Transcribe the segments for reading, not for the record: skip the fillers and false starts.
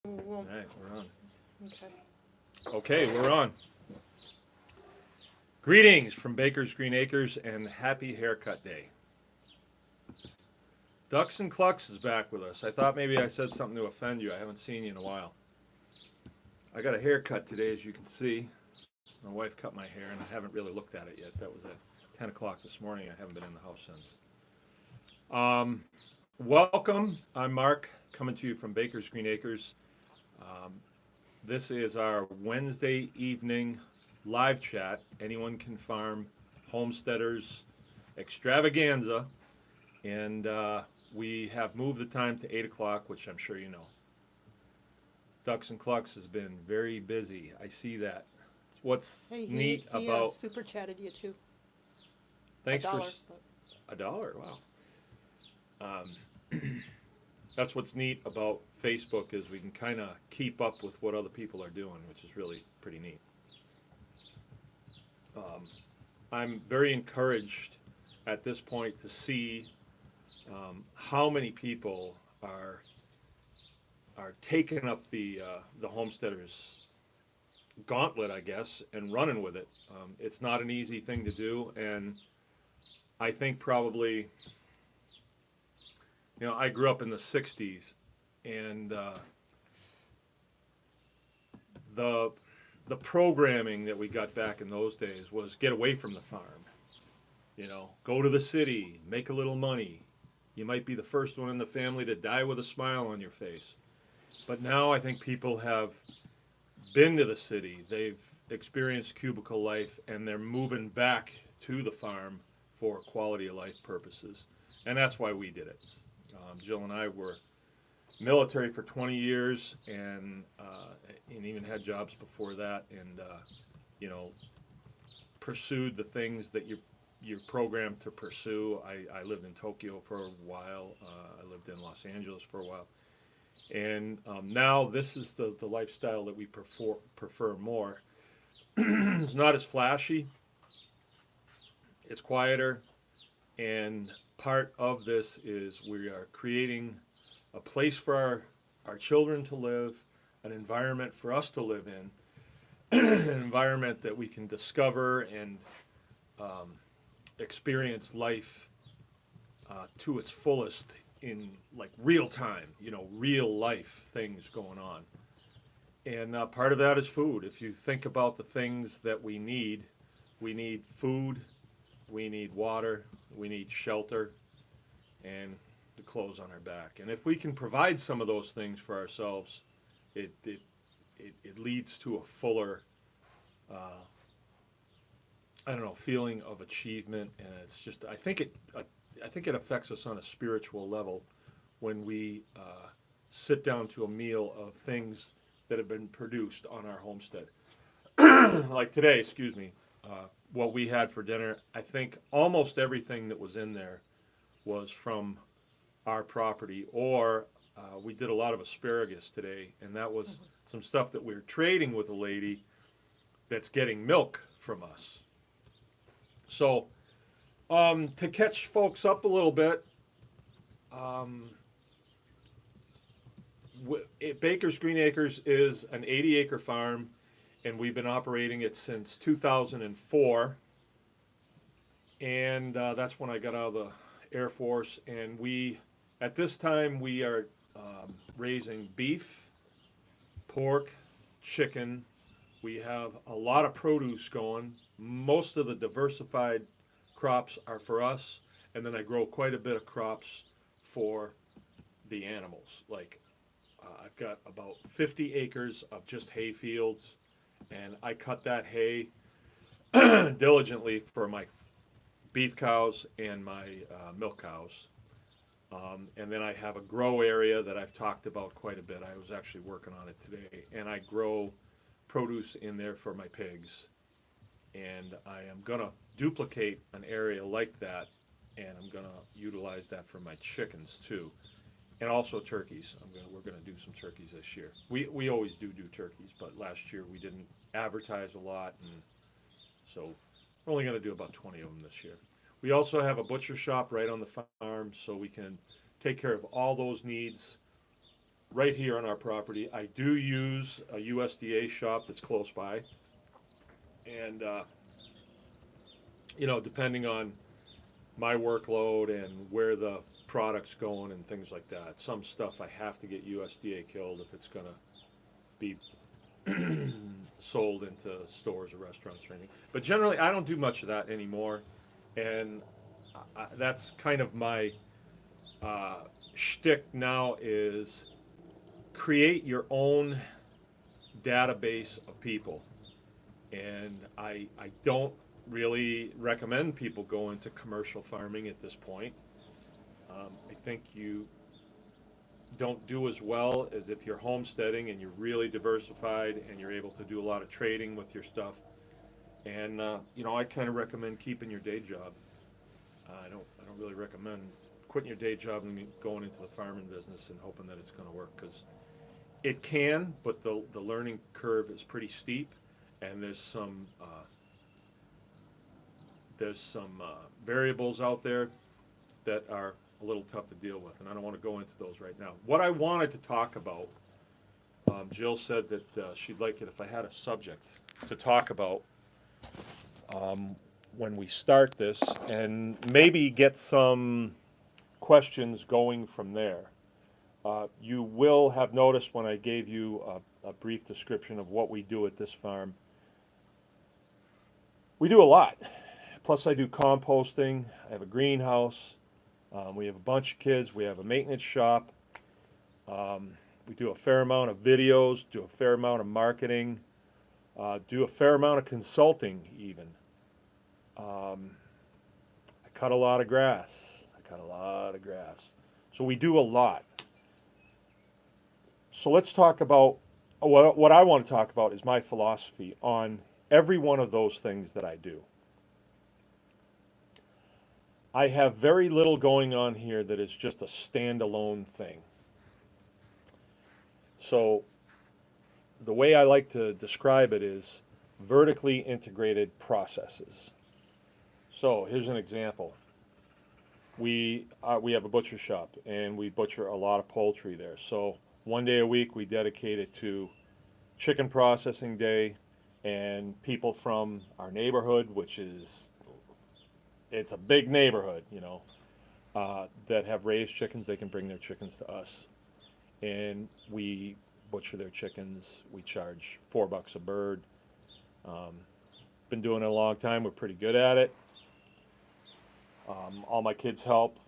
Well, All right, we're on. okay. Okay, we're on. Greetings from Baker's Green Acres and happy haircut day. Ducks and Clucks is back with us. I thought maybe I said something to offend you. I haven't seen you in a while. I got a haircut today, as you can see. My wife cut my hair, and I haven't really looked at it yet. That was at 10 o'clock this morning. I haven't been in the house since. Welcome. I'm Mark, coming to you from Baker's Green Acres. Um, this is our Wednesday evening live chat. Anyone can farm homesteaders extravaganza, and we have moved the time to 8 o'clock, which I'm sure you know. Ducks and Clucks has been very busy. I see that. What's Hey, neat he about super chatted you too. thanks for $1. But a dollar. Wow. That's what's neat about Facebook is we can kind of keep up with what other people are doing, which is really pretty neat. Um, I'm very encouraged at this point to see how many people are taking up the homesteaders gauntlet, I guess, and running with it. It's not an easy thing to do, and I think probably, I grew up in the '60s, and the the programming that we got back in those days was get away from the farm. Go to the city, make a little money. You might be the first one in the family to die with a smile on your face. But now I think people have been to the city, they've experienced cubicle life, and they're moving back to the farm for quality of life purposes. And that's why we did it. Jill and I were military for 20 years and even had jobs before that, and you know pursued the things that you're programmed to pursue. I lived in Tokyo for a while. I lived in Los Angeles for a while, and now this is the lifestyle that we prefer more. It's not as flashy. It's quieter, and part of this is we are creating a place for our children to live, an environment for us to live in, an environment that we can discover and um, experience life to its fullest in like real time, real life things going on. And part of that is food. If you think about the things that we need food, we need water, we need shelter, and the clothes on our back. And if we can provide some of those things for ourselves, it leads to a fuller, uh, I don't know, feeling of achievement. And it's just, I think it affects us on a spiritual level when we sit down to a meal of things that have been produced on our homestead. Like today, excuse me, what we had for dinner, I think almost everything that was in there was from our property, or we did a lot of asparagus today, and that was some stuff that we're trading with a lady that's getting milk from us. So, to catch folks up a little bit, um, Baker's Green Acres is an 80-acre farm, and we've been operating it since 2004. And that's when I got out of the Air Force. And at this time, we are raising beef, pork, chicken. We have a lot of produce going. Most of the diversified crops are for us, and then I grow quite a bit of crops for the animals. Like I've got about 50 acres of just hay fields, and I cut that hay diligently for my beef cows and my milk cows. And then I have a grow area that I've talked about quite a bit. I was actually working on it today, and I grow produce in there for my pigs. And I am going to duplicate an area like that, and I'm going to utilize that for my chickens too, and also turkeys. We're going to do some turkeys this year. We always do turkeys, but last year we didn't advertise a lot, and so we're only going to do about 20 of them this year. We also have a butcher shop right on the farm, so we can take care of all those needs right here on our property. I do use a USDA shop that's close by. And, depending on my workload and where the product's going and things like that, some stuff I have to get USDA killed if it's going to be sold into stores or restaurants or anything. But generally, I don't do much of that anymore. And that's kind of my shtick now is create your own database of people. And I don't really recommend people go into commercial farming at this point. I think you don't do as well as if you're homesteading and you're really diversified and you're able to do a lot of trading with your stuff. And I kind of recommend keeping your day job. I don't really recommend quitting your day job and going into the farming business and hoping that it's going to work, because it can, but the learning curve is pretty steep, and there's some variables out there that are a little tough to deal with, and I don't want to go into those right now. What I wanted to talk about, Jill said that she'd like it if I had a subject to talk about when we start this, and maybe get some questions going from there. You will have noticed when I gave you a brief description of what we do at this farm, we do a lot. Plus I do composting, I have a greenhouse, we have a bunch of kids, we have a maintenance shop, we do a fair amount of videos, do a fair amount of marketing, do a fair amount of consulting even. I cut a lot of grass. So we do a lot. So let's talk about, what I want to talk about is my philosophy on every one of those things that I do. I have very little going on here that is just a standalone thing. So the way I like to describe it is vertically integrated processes. So here's an example. We have a butcher shop, and we butcher a lot of poultry there. So one day a week we dedicate it to chicken processing day, and people from our neighborhood, it's a big neighborhood, that have raised chickens, they can bring their chickens to us, and we butcher their chickens. We charge $4 a bird. Been doing it a long time. We're pretty good at it. All my kids help.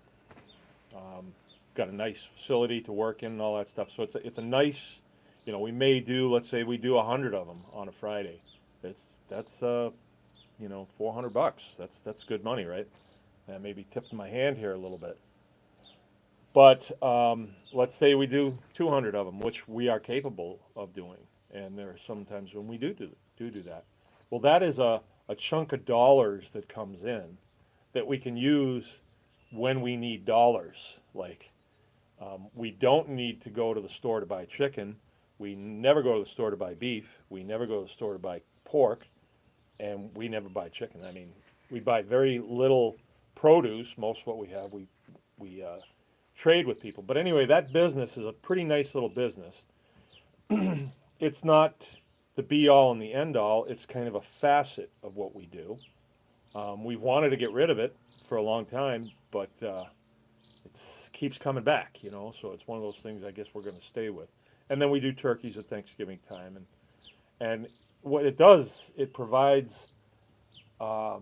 Got a nice facility to work in and all that stuff. So it's a nice, we may do, let's say we do 100 of them on a Friday. That's $400. That's good money, right? And maybe tipped my hand here a little bit. But let's say we do 200 of them, which we are capable of doing. And there are some times when we do that. Well, that is a chunk of dollars that comes in that we can use when we need dollars. Like, we don't need to go to the store to buy chicken. We never go to the store to buy beef. We never go to the store to buy pork. And we never buy chicken. I mean, we buy very little produce. Most of what we have, we trade with people. But anyway, that business is a pretty nice little business. It's not the be-all and the end-all. It's kind of a facet of what we do. We've wanted to get rid of it for a long time, but it keeps coming back, so it's one of those things I guess we're going to stay with. And then we do turkeys at Thanksgiving time. And what it does, it provides a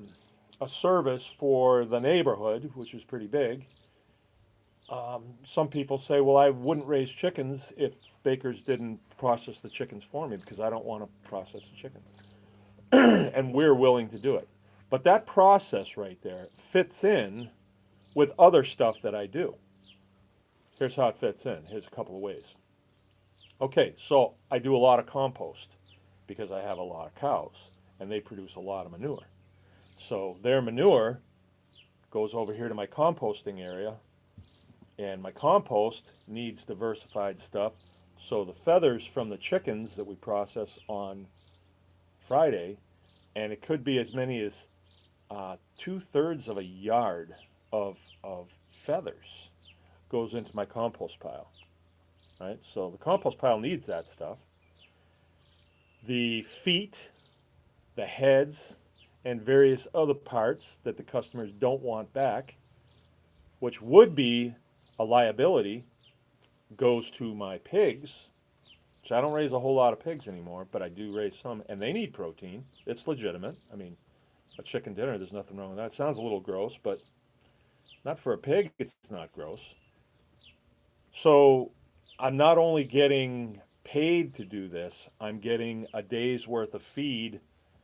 service for the neighborhood, which is pretty big. Some people say, well, I wouldn't raise chickens if bakers didn't process the chickens for me, because I don't want to process the chickens. And we're willing to do it. But that process right there fits in with other stuff that I do. Here's how it fits in. Here's a couple of ways. Okay, so I do a lot of compost because I have a lot of cows, and they produce a lot of manure. So their manure goes over here to my composting area, and my compost needs diversified stuff. So the feathers from the chickens that we process on Friday, and it could be as many as 2/3 of a yard of feathers goes into my compost pile. right? So the compost pile needs that stuff. The feet, the heads, and various other parts that the customers don't want back, which would be a liability, goes to my pigs, which I don't raise a whole lot of pigs anymore, but I do raise some, and they need protein. It's legitimate. I mean, a chicken dinner, there's nothing wrong with that. It sounds a little gross, but not for a pig, it's not gross. So I'm not only getting paid to do this, I'm getting a day's worth of feed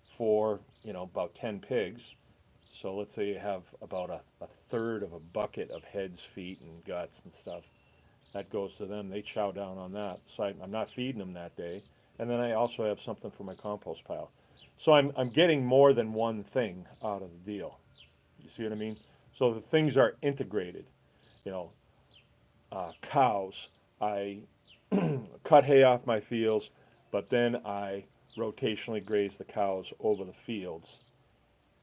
for, about 10 pigs. So let's say you have about a third of a bucket of heads, feet, and guts and stuff. That goes to them. They chow down on that. So I'm not feeding them that day. And then I also have something for my compost pile. So I'm getting more than one thing out of the deal. You see what I mean? So the things are integrated. You know, cows, I cut hay off my fields, but then I rotationally graze the cows over the fields.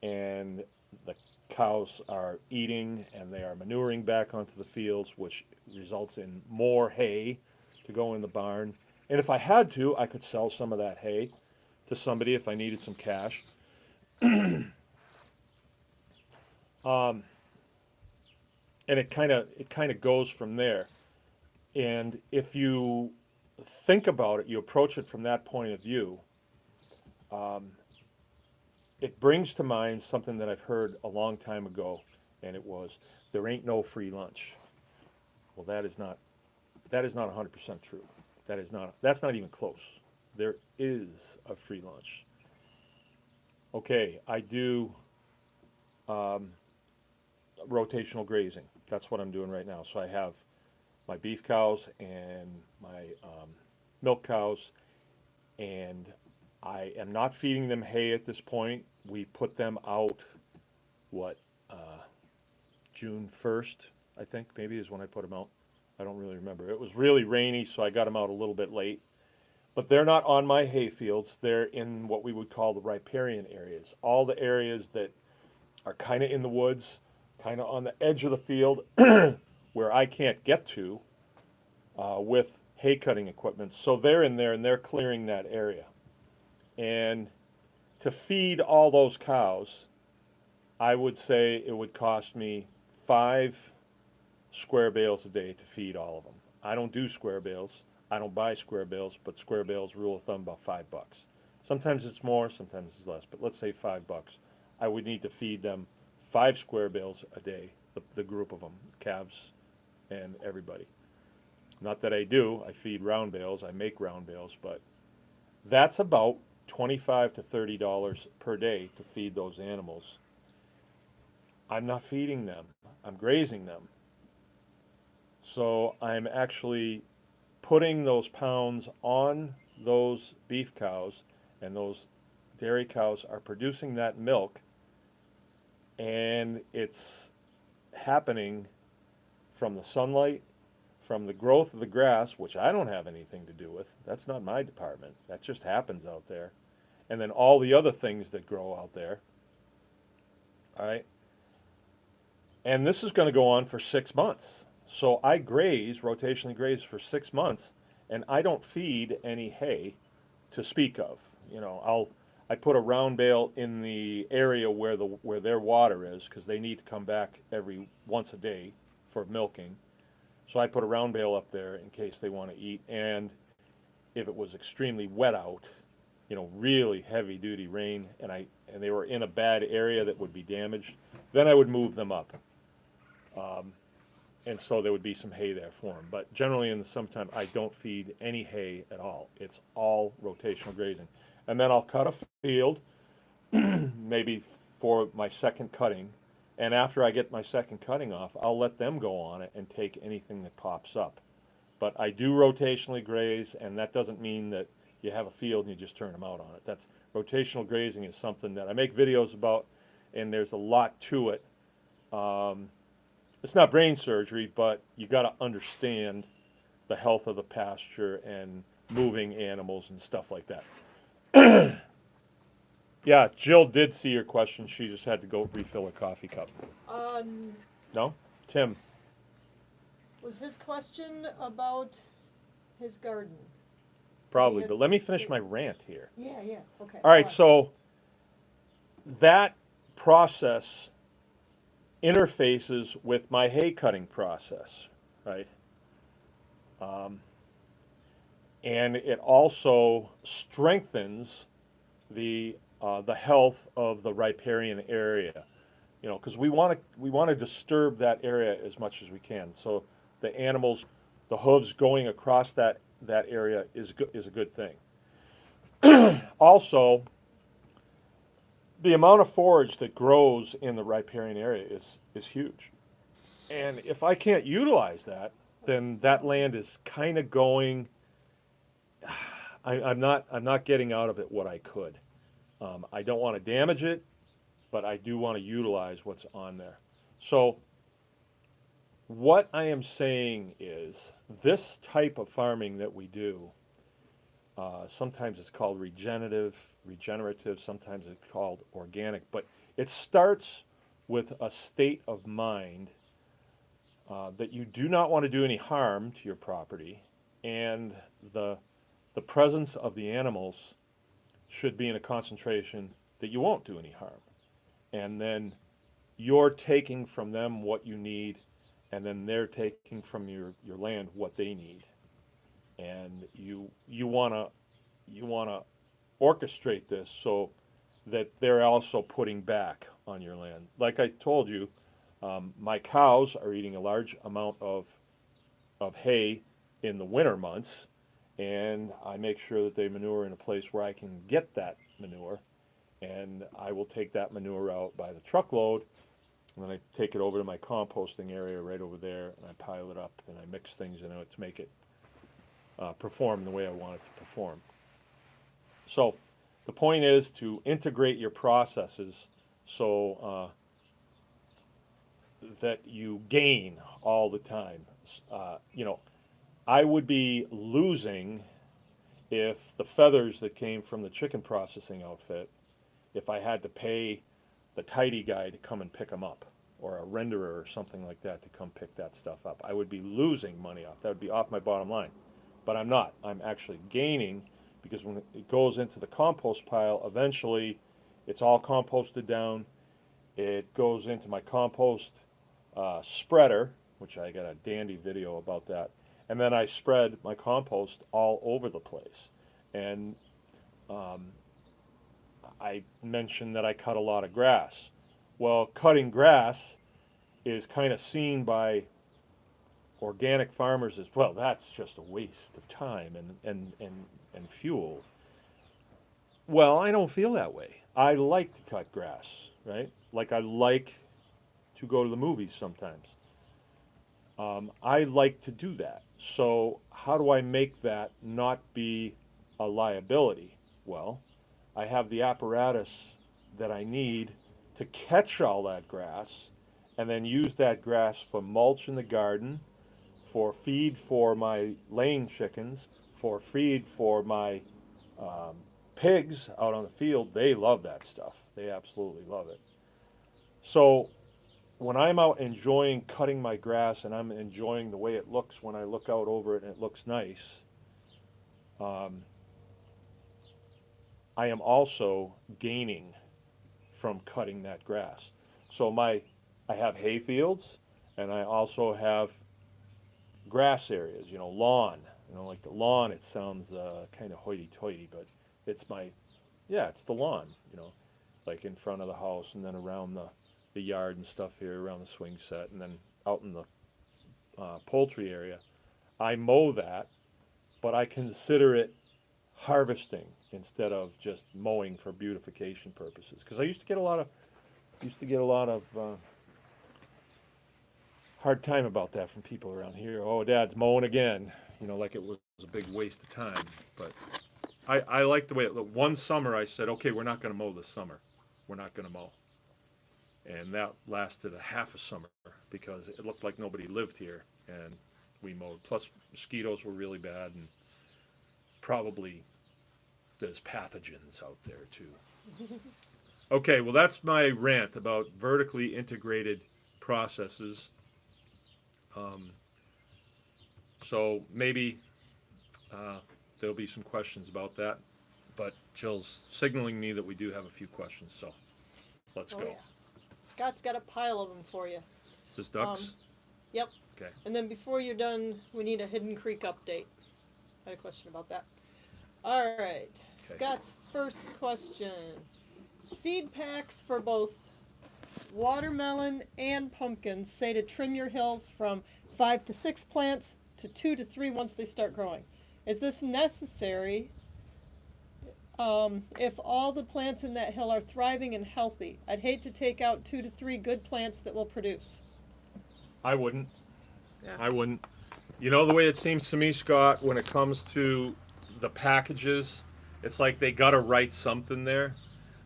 And the cows are eating and they are manuring back onto the fields, which results in more hay to go in the barn. And if I had to, I could sell some of that hay to somebody if I needed some cash. And it kind of goes from there. And if you think about it, you approach it from that point of view, it brings to mind something that I've heard a long time ago, and it was, there ain't no free lunch. Well, that is not 100% true. That's not even close. There is a free lunch. Okay, I do rotational grazing. That's what I'm doing right now. So I have my beef cows and my milk cows, and I am not feeding them hay at this point. We put them out, June 1st, I think, maybe is when I put them out. I don't really remember. It was really rainy, so I got them out a little bit late. But they're not on my hay fields. They're in what we would call the riparian areas. All the areas that are kind of in the woods, kind of on the edge of the field, where I can't get to with hay cutting equipment. So they're in there and they're clearing that area. And to feed all those cows, I would say it would cost me 5 square bales a day to feed all of them. I don't do square bales. I don't buy square bales, but square bales, rule of thumb, about $5. Sometimes it's more, sometimes it's less, but let's say $5. I would need to feed them 5 square bales a day, the group of them, calves and everybody. Not that I do. I feed round bales. I make round bales, but that's about $25 to $30 per day to feed those animals. I'm not feeding them. I'm grazing them. So I'm actually putting those pounds on those beef cows, and those dairy cows are producing that milk, and it's happening from the sunlight, from the growth of the grass, which I don't have anything to do with. That's not my department. That just happens out there. And then all the other things that grow out there. All right. And this is going to go on for 6 months. So I rotationally graze for 6 months, and I don't feed any hay to speak of. I put a round bale in the area where their water is, because they need to come back once a day for milking. So I put a round bale up there in case they want to eat. And if it was extremely wet out, really heavy duty rain, and they were in a bad area that would be damaged, then I would move them up. And so there would be some hay there for them. But generally in the summertime, I don't feed any hay at all. It's all rotational grazing. And then I'll cut a field, maybe for my second cutting. And after I get my second cutting off, I'll let them go on it and take anything that pops up. But I do rotationally graze, and that doesn't mean that you have a field and you just turn them out on it. Rotational grazing is something that I make videos about, and there's a lot to it. It's not brain surgery, but you got to understand the health of the pasture and moving animals and stuff like that. Yeah, Jill did see your question. She just had to go refill her coffee cup. No? Tim. Was his question about his garden? Probably, Yeah. but let me finish my rant here. Yeah, okay. All right, Go on. so that process interfaces with my hay cutting process, right? And it also strengthens the health of the riparian area, you know, because we want to disturb that area as much as we can. So the animals, the hooves going across that area is a good thing. Also, the amount of forage that grows in the riparian area is huge. And if I can't utilize that, then that land is kind of going. I'm not getting out of it what I could. I don't want to damage it, but I do want to utilize what's on there. So what I am saying is this type of farming that we do. Sometimes it's called regenerative. Sometimes it's called organic. But it starts with a state of mind that you do not want to do any harm to your property, and the presence of the animals should be in a concentration that you won't do any harm. And then you're taking from them what you need, and then they're taking from your land what they need. And you wanna orchestrate this so that they're also putting back on your land. Like I told you, my cows are eating a large amount of hay in the winter months, and I make sure that they manure in a place where I can get that manure, and I will take that manure out by the truckload, and then I take it over to my composting area right over there, and I pile it up, and I mix things in it to make it perform the way I want it to perform. So the point is to integrate your processes so that you gain all the time. You know, I would be losing if the feathers that came from the chicken processing outfit, if I had to pay the tidy guy to come and pick them up, or a renderer or something like that to come pick that stuff up. I would be losing money off. That would be off my bottom line. But I'm not. I'm actually gaining, because when it goes into the compost pile, eventually it's all composted down. It goes into my compost spreader, which I got a dandy video about that. And then I spread my compost all over the place. And I mentioned that I cut a lot of grass. Well, cutting grass is kind of seen by organic farmers as, well, that's just a waste of time and fuel. Well, I don't feel that way. I like to cut grass, right? Like I like to go to the movies sometimes. I like to do that. So how do I make that not be a liability? Well, I have the apparatus that I need to catch all that grass and then use that grass for mulch in the garden, for feed for my laying chickens, for feed for my pigs out on the field. They love that stuff. They absolutely love it. So when I'm out enjoying cutting my grass and I'm enjoying the way it looks when I look out over it and it looks nice, I am also gaining from cutting that grass. So I have hay fields, and I also have grass areas, you know, lawn. You know, like the lawn, it sounds kind of hoity-toity, but it's it's the lawn, you know, like in front of the house and then around the yard and stuff here, around the swing set, and then out in the poultry area. I mow that, but I consider it harvesting instead of just mowing for beautification purposes. Because I used to get a lot of hard time about that from people around here. Oh, Dad's mowing again, you know, like it was a big waste of time. But I like the way it looked. One summer I said, okay, we're not going to mow this summer. We're not going to mow. And that lasted a half a summer because it looked like nobody lived here, and we mowed. Plus, mosquitoes were really bad, and probably there's pathogens out there too. Okay, well, that's my rant about vertically integrated processes. So maybe there'll be some questions about that. But Jill's signaling me that we do have a few questions, so let's go. Yeah. Scott's got a pile of them for you. Is this ducks? Yep. Okay. And then before you're done, we need a Hidden Creek update. I had a question about that. All right. Scott's first question. Seed packs for both watermelon and pumpkins say to trim your hills from 5 to 6 plants to 2 to 3 once they start growing. Is this necessary if all the plants in that hill are thriving and healthy? I'd hate to take out 2 to 3 good plants that will produce. I wouldn't. Yeah. I wouldn't. You know the way it seems to me, Scott, when it comes to the packages, it's like they got to write something there.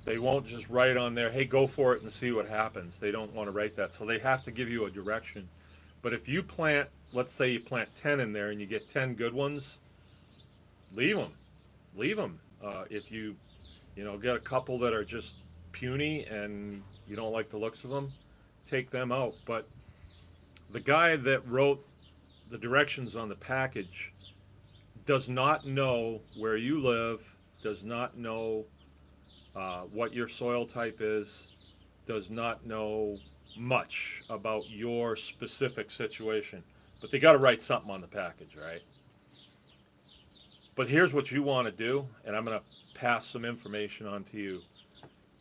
They won't just write on there, hey, go for it and see what happens. They don't want to write that. So they have to give you a direction. But if you plant, let's say you plant 10 in there and you get 10 good ones, leave them. Leave them. If you get a couple that are just puny and you don't like the looks of them, take them out. But the guy that wrote the directions on the package does not know where you live, does not know what your soil type is, does not know much about your specific situation. But they got to write something on the package, right? But here's what you want to do, and I'm going to pass some information on to you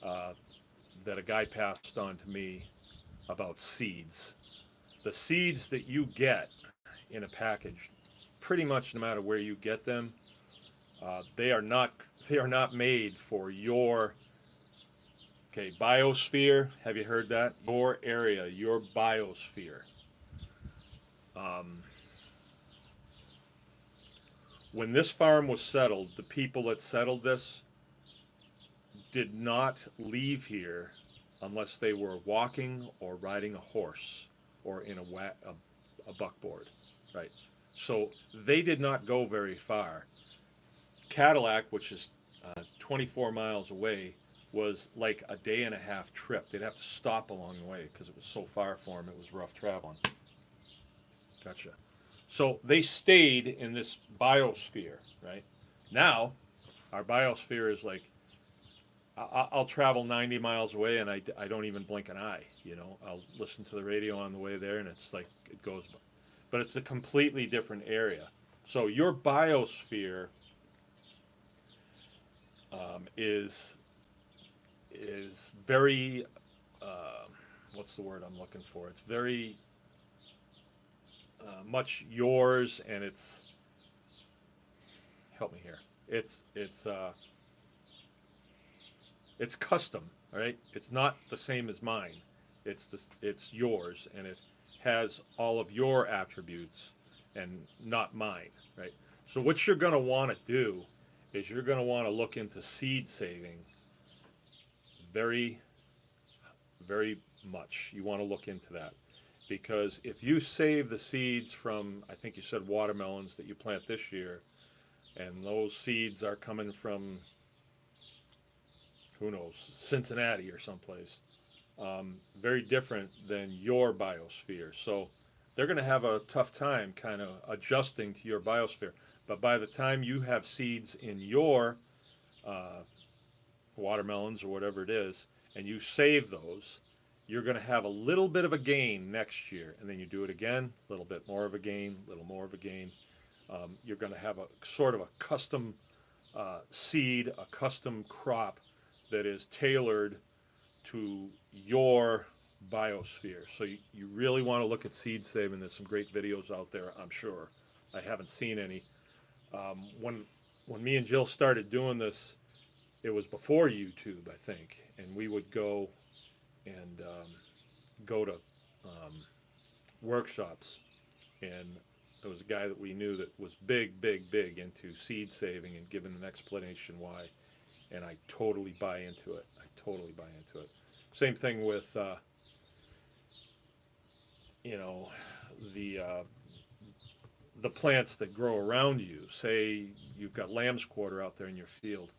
that a guy passed on to me about seeds. The seeds that you get in a package, pretty much no matter where you get them, they are not made for your biosphere. Have you heard that? Your area, your biosphere. When this farm was settled, the people that settled this did not leave here unless they were walking or riding a horse or in a buckboard, right? So they did not go very far. Cadillac, which is 24 miles away, was like a day and a half trip. They'd have to stop along the way because it was so far for them. It was rough traveling. Gotcha. So they stayed in this biosphere, right? Now, our biosphere is like, I'll travel 90 miles away and I don't even blink an eye, I'll listen to the radio on the way there and it's like, it goes, but it's a completely different area. So your biosphere is very, what's the word I'm looking for? It's very much yours, and it's, help me here. It's custom, all right? It's not the same as mine. It's yours, and it has all of your attributes and not mine, right? So what you're going to want to do is you're going to want to look into seed saving very, very much. You want to look into that. Because if you save the seeds from, I think you said watermelons that you plant this year, and those seeds are coming from, who knows, Cincinnati or someplace, very different than your biosphere. So they're going to have a tough time kind of adjusting to your biosphere. But by the time you have seeds in your watermelons or whatever it is, and you save those, you're going to have a little bit of a gain next year, and then you do it again, a little bit more of a gain, a little more of a gain. You're going to have a sort of a custom seed, a custom crop that is tailored to your biosphere. So you really want to look at seed saving. There's some great videos out there, I'm sure. I haven't seen any. When me and Jill started doing this, it was before YouTube, I think, and we would go and go to workshops, and there was a guy that we knew that was big into seed saving and giving an explanation why, and I totally buy into it. Same thing with the plants that grow around you. Say you've got lamb's quarter out there in your field.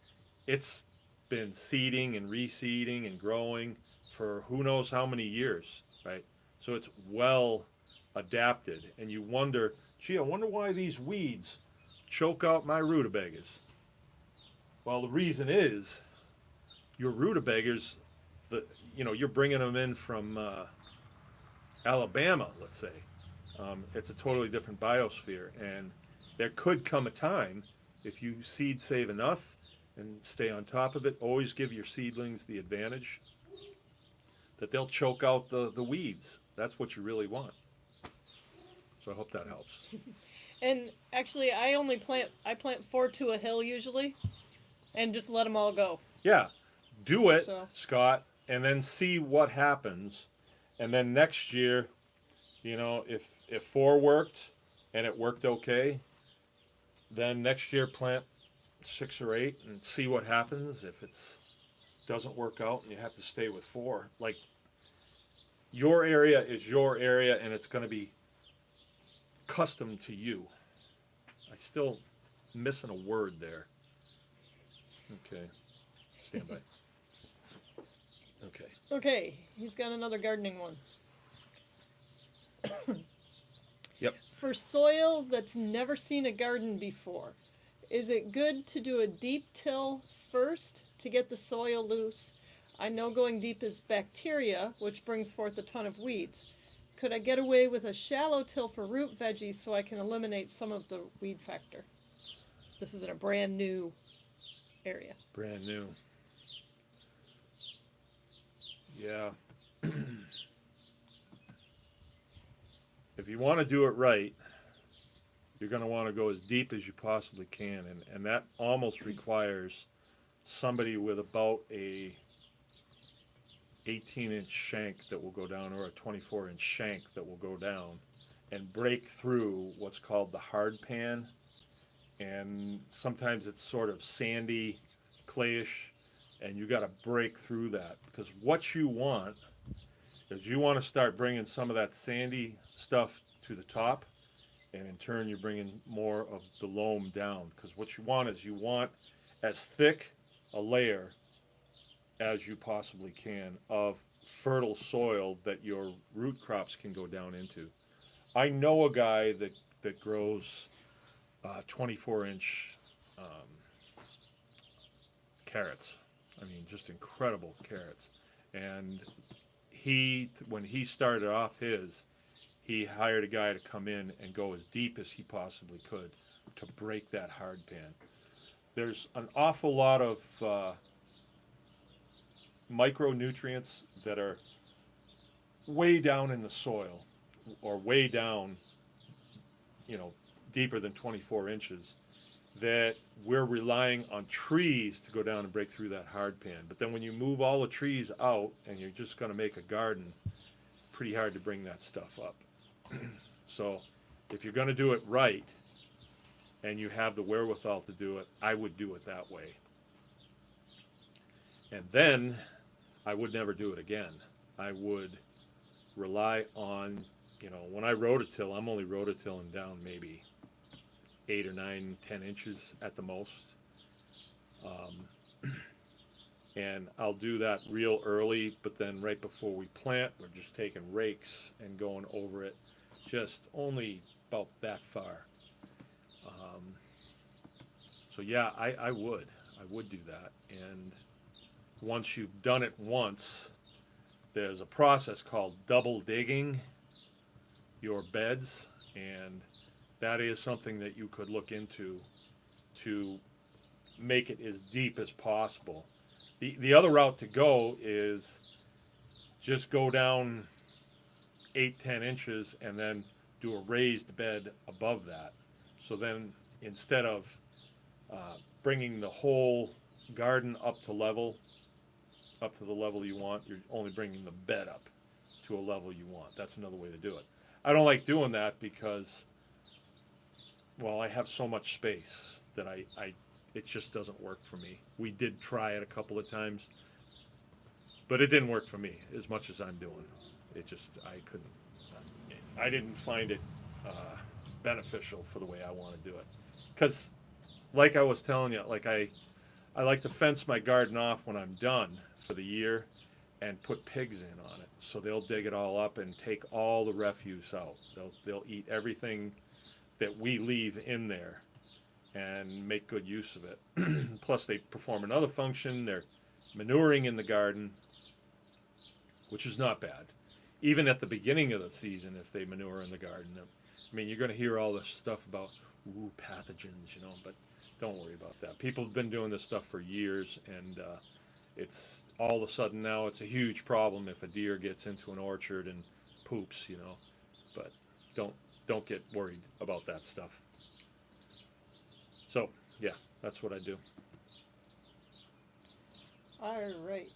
It's been seeding and reseeding and growing for who knows how many years, right? So it's well adapted, and you wonder, gee, I wonder why these weeds choke out my rutabagas. Well, the reason is your rutabagas, you're bringing them in from Alabama, let's say. It's a totally different biosphere, and there could come a time if you seed save enough and stay on top of it. Always give your seedlings the advantage that they'll choke out the weeds. That's what you really want. So I hope that helps. And actually, I plant 4 to a hill usually, and just let them all go. Yeah, do it, So. Scott, and then see what happens. And then next year, if 4 worked and it worked okay, then next year plant 6 or 8 and see what happens. If it doesn't work out and you have to stay with 4, like, your area is your area and it's going to be custom to you. I still missing a word there. Okay, stand by. Okay. Okay, he's got another gardening one. Yep. For soil that's never seen a garden before, is it good to do a deep till first to get the soil loose? I know going deep is bacteria, which brings forth a ton of weeds. Could I get away with a shallow till for root veggies so I can eliminate some of the weed factor? This is in a brand new area. Brand new. Yeah. If you want to do it right, you're going to want to go as deep as you possibly can. And that almost requires somebody with about a 18-inch shank that will go down, or a 24-inch shank that will go down and break through what's called the hard pan. And sometimes it's sort of sandy, clayish, and you got to break through that, because what you want is you want to start bringing some of that sandy stuff to the top, and in turn you're bringing more of the loam down, because what you want is as thick a layer as you possibly can of fertile soil that your root crops can go down into. I know a guy that grows 24-inch carrots. I mean, just incredible carrots. And when he started off he hired a guy to come in and go as deep as he possibly could to break that hard pan. There's an awful lot of micronutrients that are way down in the soil, or way down, deeper than 24 inches, that we're relying on trees to go down and break through that hard pan. But then when you move all the trees out and you're just going to make a garden, pretty hard to bring that stuff up. So if you're going to do it right and you have the wherewithal to do it, I would do it that way. And then I would never do it again. I would rely on, when I rototill, I'm only rototilling down maybe 8 or 9, 10 inches at the most. And I'll do that real early, but then right before we plant, we're just taking rakes and going over it just only about that far. So yeah, I would do that. And once you've done it once, there's a process called double digging your beds, and that is something that you could look into to make it as deep as possible. The other route to go is just go down 8-10 inches and then do a raised bed above that. So then instead of bringing the whole garden up to the level you want, you're only bringing the bed up to a level you want. That's another way to do it. I don't like doing that because, well, I have so much space that it just doesn't work for me. We did try it a couple of times, but it didn't work for me as much as I'm doing. I didn't find it beneficial for the way I want to do it. Because, like I was telling you, like I like to fence my garden off when I'm done for the year and put pigs in on it. So they'll dig it all up and take all the refuse out. They'll eat everything that we leave in there. and make good use of it. Plus, they perform another function. They're manuring in the garden, which is not bad. Even at the beginning of the season, if they manure in the garden, I mean, you're going to hear all this stuff about pathogens, but don't worry about that. People have been doing this stuff for years, and it's all of a sudden now it's a huge problem if a deer gets into an orchard and poops, But don't get worried about that stuff. So yeah, that's what I do. All right.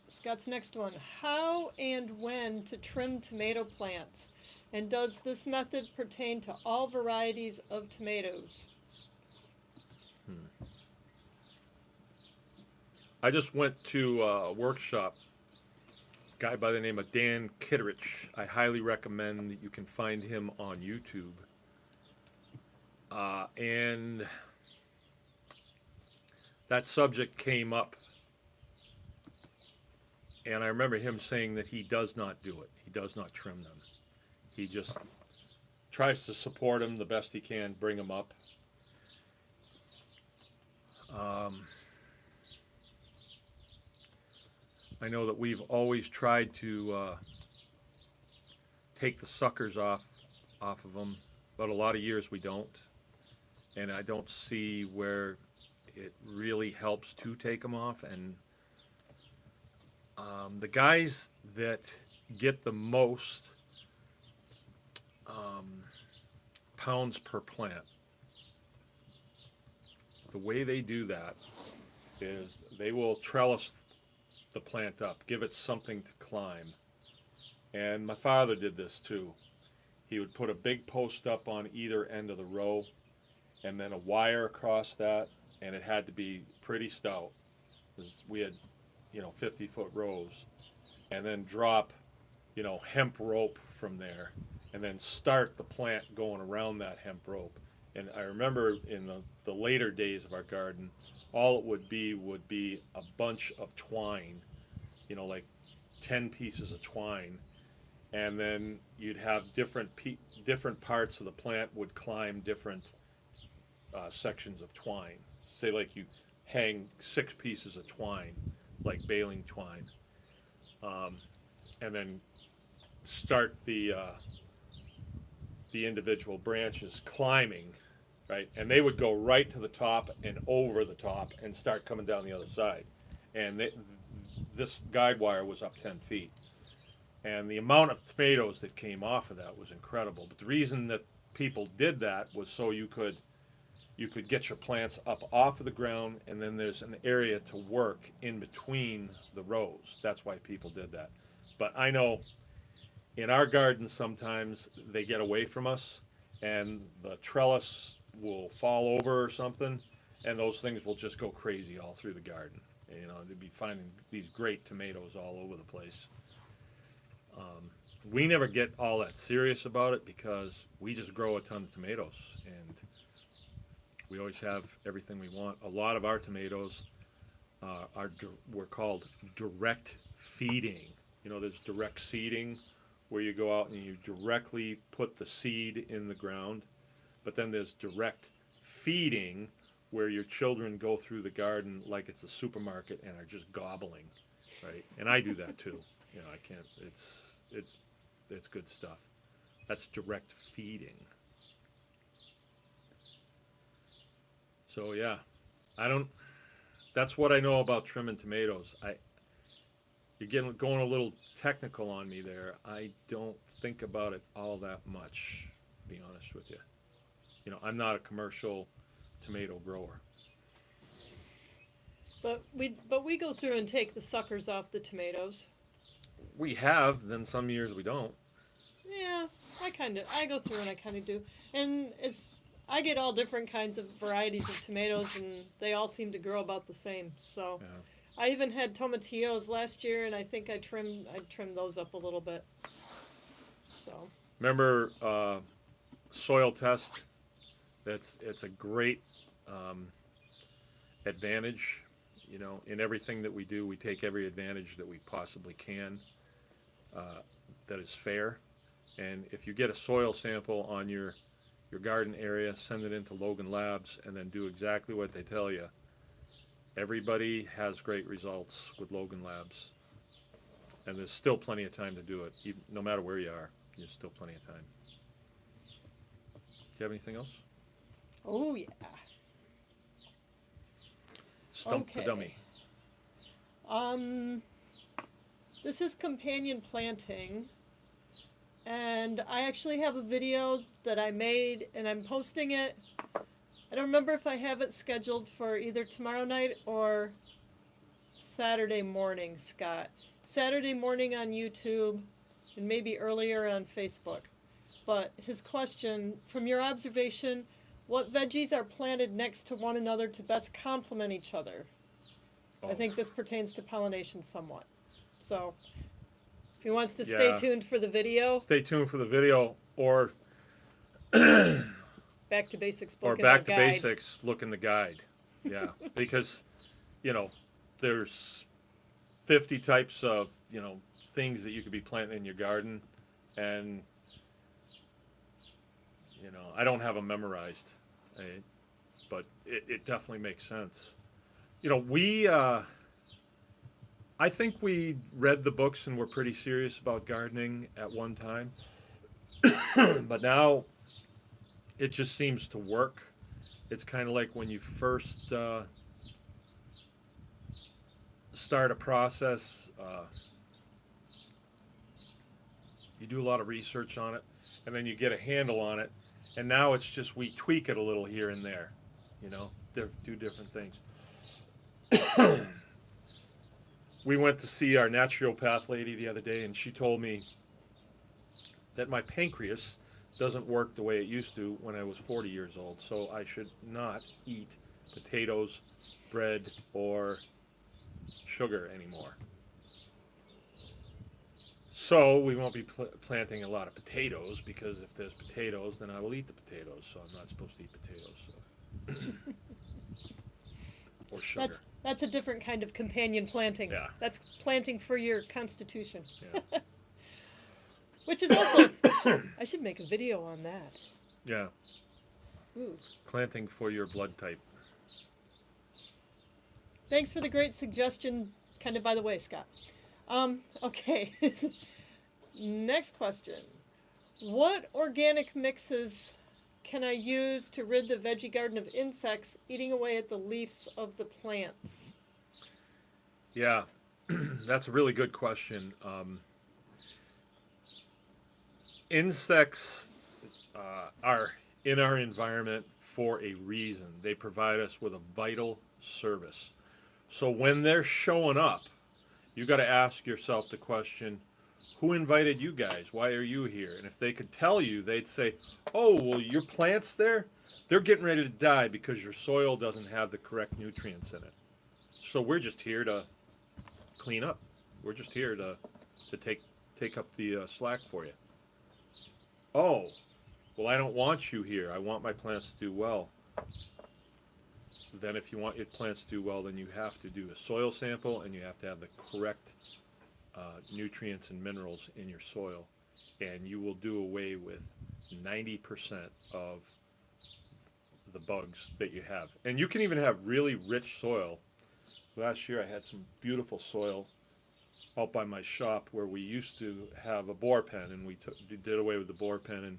Scott's next one. How and when to trim tomato plants? And does this method pertain to all varieties of tomatoes? I just went to a workshop, a guy by the name of Dan Kittredge. I highly recommend that you can find him on YouTube. And that subject came up. And I remember him saying that he does not do it. He does not trim them. He just tries to support them the best he can, bring them up. I know that we've always tried to take the suckers off of them, but a lot of years we don't. And I don't see where it really helps to take them off. And the guys that get the most pounds per plant, the way they do that is they will trellis the plant up, give it something to climb. And my father did this too. He would put a big post up on either end of the row and then a wire across that, and it had to be pretty stout because we had 50-foot rows, and then drop hemp rope from there, and then start the plant going around that hemp rope. And I remember in the later days of our garden, all it would be a bunch of twine, like 10 pieces of twine, and then you'd have different parts of the plant would climb different sections of twine. Say like you hang 6 pieces of twine, like baling twine, and then start the individual branches climbing, right? And they would go right to the top and over the top and start coming down the other side. And this guide wire was up 10 feet. And the amount of tomatoes that came off of that was incredible. But the reason that people did that was so you could get your plants up off of the ground, and then there's an area to work in between the rows. That's why people did that. But I know in our garden sometimes they get away from us, and the trellis will fall over or something, and those things will just go crazy all through the garden. They'd be finding these great tomatoes all over the place. We never get all that serious about it because we just grow a ton of tomatoes, and we always have everything we want. A lot of our tomatoes we're called direct feeding. There's direct seeding where you go out and you directly put the seed in the ground. But then there's direct feeding where your children go through the garden like it's a supermarket and are just gobbling, right? And I do that too. I can't. It's good stuff. That's direct feeding. So yeah, that's what I know about trimming tomatoes. You're going a little technical on me there. I don't think about it all that much, to be honest with you. I'm not a commercial tomato grower. But we go through and take the suckers off the tomatoes. We have, then some years we don't. Yeah, I go through and I kind of do. And I get all different kinds of varieties of tomatoes, and they all seem to grow about the same. So yeah. I even had tomatillos last year, and I think I trimmed those up a little bit. So remember soil test? It's a great advantage. In everything that we do, we take every advantage that we possibly can that is fair. And if you get a soil sample on your garden area, send it into Logan Labs, and then do exactly what they tell you. Everybody has great results with Logan Labs. And there's still plenty of time to do it. Even, no matter where you are, there's still plenty of time. Do you have anything else? Oh, yeah. Stump the dummy. This is companion planting. And I actually have a video that I made, and I'm posting it. I don't remember if I have it scheduled for either tomorrow night or Saturday morning, Scott. Saturday morning on YouTube, and maybe earlier on Facebook. But his question, from your observation, what veggies are planted next to one another to best complement each other? I think this pertains to pollination somewhat. So, if he wants to stay tuned for the video. Stay tuned for the video, or Back to Basics book or and Back the to guide. Basics, look in the guide. Yeah, because, there's 50 types of, things that you could be planting in your garden, and, I don't have them memorized, but it definitely makes sense. I think we read the books and were pretty serious about gardening at one time, but now it just seems to work. It's kind of like when you first start a process, you do a lot of research on it, and then you get a handle on it, and now it's just we tweak it a little here and there, do different things. We went to see our naturopath lady the other day, and she told me that my pancreas doesn't work the way it used to when I was 40 years old, so I should not eat potatoes, bread, or sugar anymore. So we won't be planting a lot of potatoes, because if there's potatoes, then I will eat the potatoes, so I'm not supposed to eat potatoes. So. Or sugar. That's a different kind of companion planting. Yeah. That's planting for your constitution. Yeah. Which is also, I should make a video on that. Yeah. Ooh. Planting for your blood type. Thanks for the great suggestion, kind of by the way, Scott. Okay. Next question. What organic mixes can I use to rid the veggie garden of insects eating away at the leaves of the plants? Yeah, that's a really good question. Insects are in our environment for a reason. They provide us with a vital service. So when they're showing up, you got to ask yourself the question, who invited you guys? Why are you here? And if they could tell you, they'd say, oh, well, your plants there, they're getting ready to die because your soil doesn't have the correct nutrients in it. So we're just here to clean up. We're just here to take up the slack for you. Oh, well, I don't want you here. I want my plants to do well. Then if you want your plants to do well, then you have to do a soil sample, and you have to have the correct nutrients and minerals in your soil, and you will do away with 90% of the bugs that you have. And you can even have really rich soil. Last year I had some beautiful soil out by my shop where we used to have a boar pen, and we did away with the boar pen, and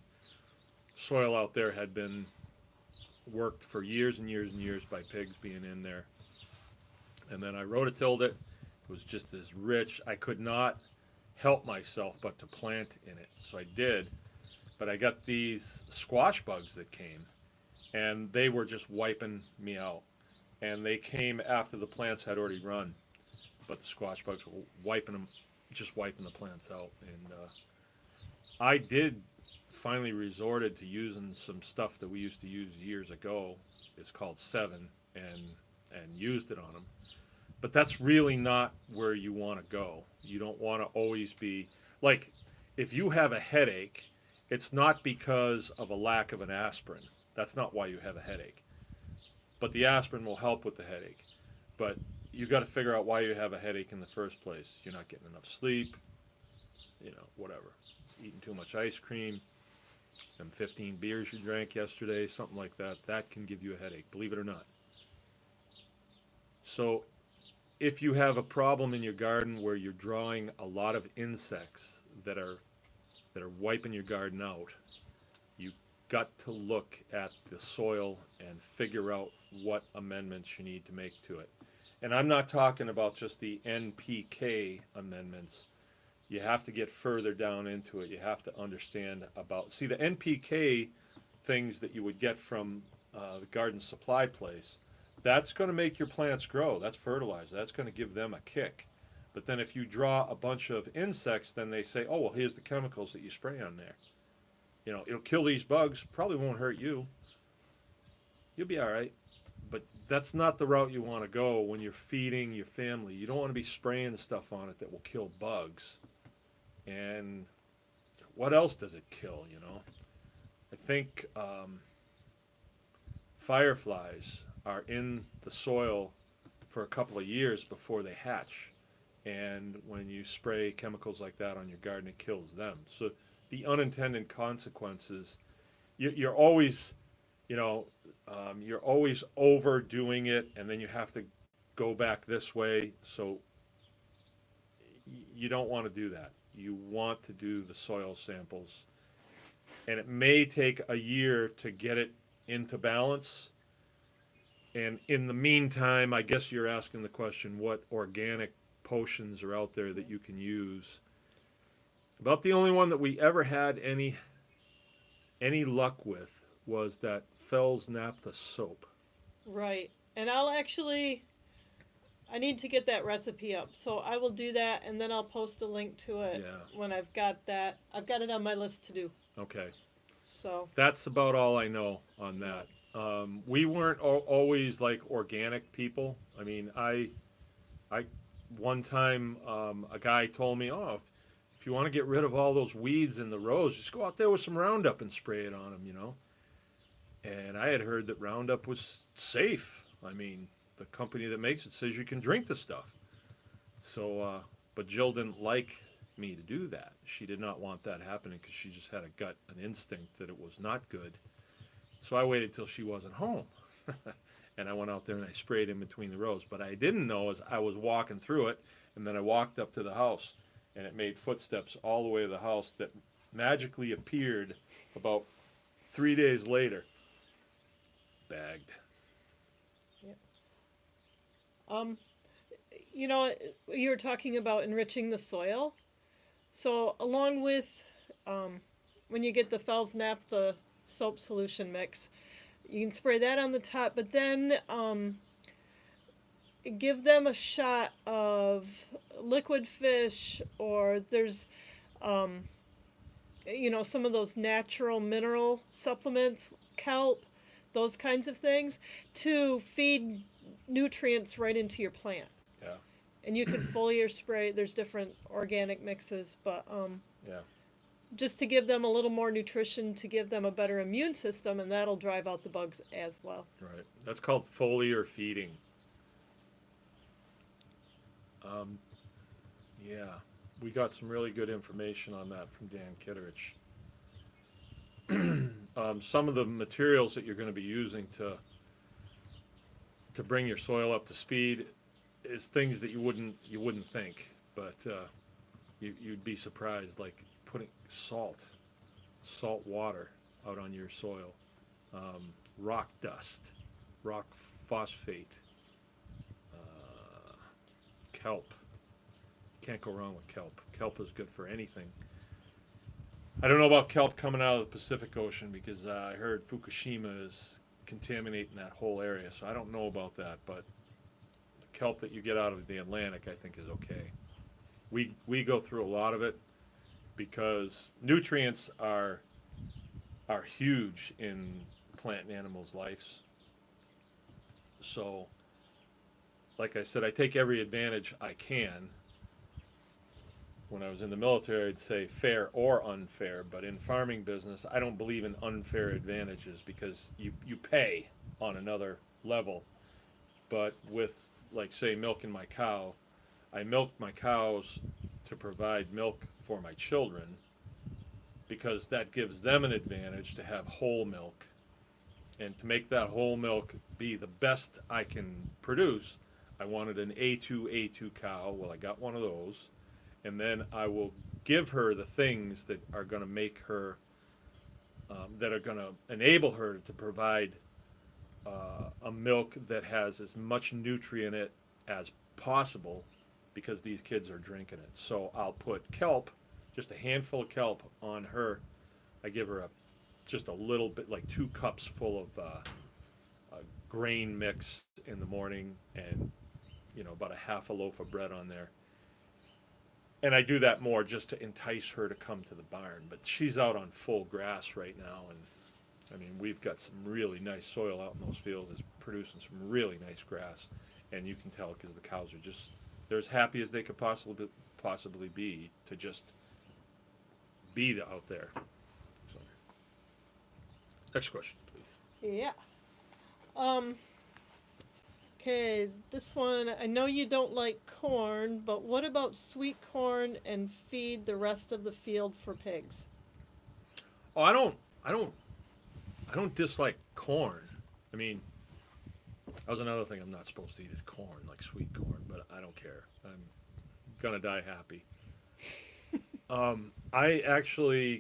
soil out there had been worked for years and years and years by pigs being in there. And then I rototilled it. It was just as rich. I could not help myself but to plant in it. So I did. But I got these squash bugs that came, and they were just wiping me out. And they came after the plants had already run. But the squash bugs were wiping the plants out. And I did finally resorted to using some stuff that we used to use years ago. It's called 7, and used it on them. But that's really not where you want to go. You don't want to always be, like, if you have a headache, it's not because of a lack of an aspirin. That's not why you have a headache. But the aspirin will help with the headache. But you got to figure out why you have a headache in the first place. You're not getting enough sleep, whatever. eating too much ice cream, them 15 beers you drank yesterday, something like that, that can give you a headache, believe it or not. So if you have a problem in your garden where you're drawing a lot of insects that are wiping your garden out, you got to look at the soil and figure out what amendments you need to make to it. And I'm not talking about just the NPK amendments. You have to get further down into it. You have to understand about, see, the NPK things that you would get from the garden supply place, that's going to make your plants grow. That's fertilizer. That's going to give them a kick. But then if you draw a bunch of insects, then they say, oh, well, here's the chemicals that you spray on there. You know, it'll kill these bugs, probably won't hurt you. You'll be all right. But that's not the route you want to go when you're feeding your family. You don't want to be spraying stuff on it that will kill bugs. And what else does it kill, you know? I think fireflies are in the soil for a couple of years before they hatch. And when you spray chemicals like that on your garden, it kills them. So the unintended consequences, you're always, you know, you're always overdoing it, and then you have to go back this way. So you don't want to do that. You want to do the soil samples. And it may take a year to get it into balance. And in the meantime, I guess you're asking the question, what organic potions are out there that you can use? About the only one that we ever had any luck with was that Fell's Naphtha soap. Right. And I need to get that recipe up. So I will do that, and then I'll post a link to it when I've got that. I've got it on my list to do. Okay. So that's about all I know on that. We weren't always like organic people. I mean, I one time a guy told me, oh, if you want to get rid of all those weeds in the rows, just go out there with some Roundup and spray it on them, you know. And I had heard that Roundup was safe. I mean, the company that makes it says you can drink the stuff. So, but Jill didn't like me to do that. She did not want that happening because she just had an instinct that it was not good. So I waited till she wasn't home. And I went out there and I sprayed in between the rows. But I didn't know as I was walking through it, and then I walked up to the house, and it made footsteps all the way to the house that magically appeared about 3 days later. Bagged. You know, you were talking about enriching the soil. So along with when you get the Fell's Naphtha soap solution mix, you can spray that on the top, but then give them a shot of liquid fish, or there's you know, some of those natural mineral supplements, kelp, those kinds of things, to feed nutrients right into your plant. Yeah. And you can foliar spray. There's different organic mixes, but just to give them a little more nutrition, to give them a better immune system, and that'll drive out the bugs as well. Right. That's called foliar feeding. Yeah. We got some really good information on that from Dan Kittredge. Some of the materials that you're going to be using to bring your soil up to speed is things that you wouldn't think, but you'd be surprised, like putting salt water out on your soil, rock dust, rock phosphate, kelp. Can't go wrong with kelp. Kelp is good for anything. I don't know about kelp coming out of the Pacific Ocean because I heard Fukushima is contaminating that whole area, so I don't know about that, but the kelp that you get out of the Atlantic I think is okay. We go through a lot of it because nutrients are huge in plant and animals' lives. So, like I said, I take every advantage I can. When I was in the military, I'd say fair or unfair, but in farming business, I don't believe in unfair advantages because you pay on another level. But with, like, say, milking my cow, I milk my cows to provide milk for my children, because that gives them an advantage to have whole milk. And to make that whole milk be the best I can produce, I wanted an A2 cow. Well, I got one of those. And then I will give her the things that are going to make her, that are going to enable her to provide a milk that has as much nutrient in it as possible, because these kids are drinking it. So I'll put kelp, just a handful of kelp on her. I give her just a little bit, like 2 cups full of a grain mix in the morning, and about a half a loaf of bread on there. And I do that more just to entice her to come to the barn. But she's out on full grass right now, and I mean, we've got some really nice soil out in those fields. It's producing some really nice grass, and you can tell because the cows are they're as happy as they could possibly be to just be out there. So, next question, please. Yeah. Okay, this one, I know you don't like corn, but what about sweet corn and feed the rest of the field for pigs? Oh, I don't dislike corn. I mean, that was another thing I'm not supposed to eat is corn, like sweet corn, but I don't care. I'm gonna die happy.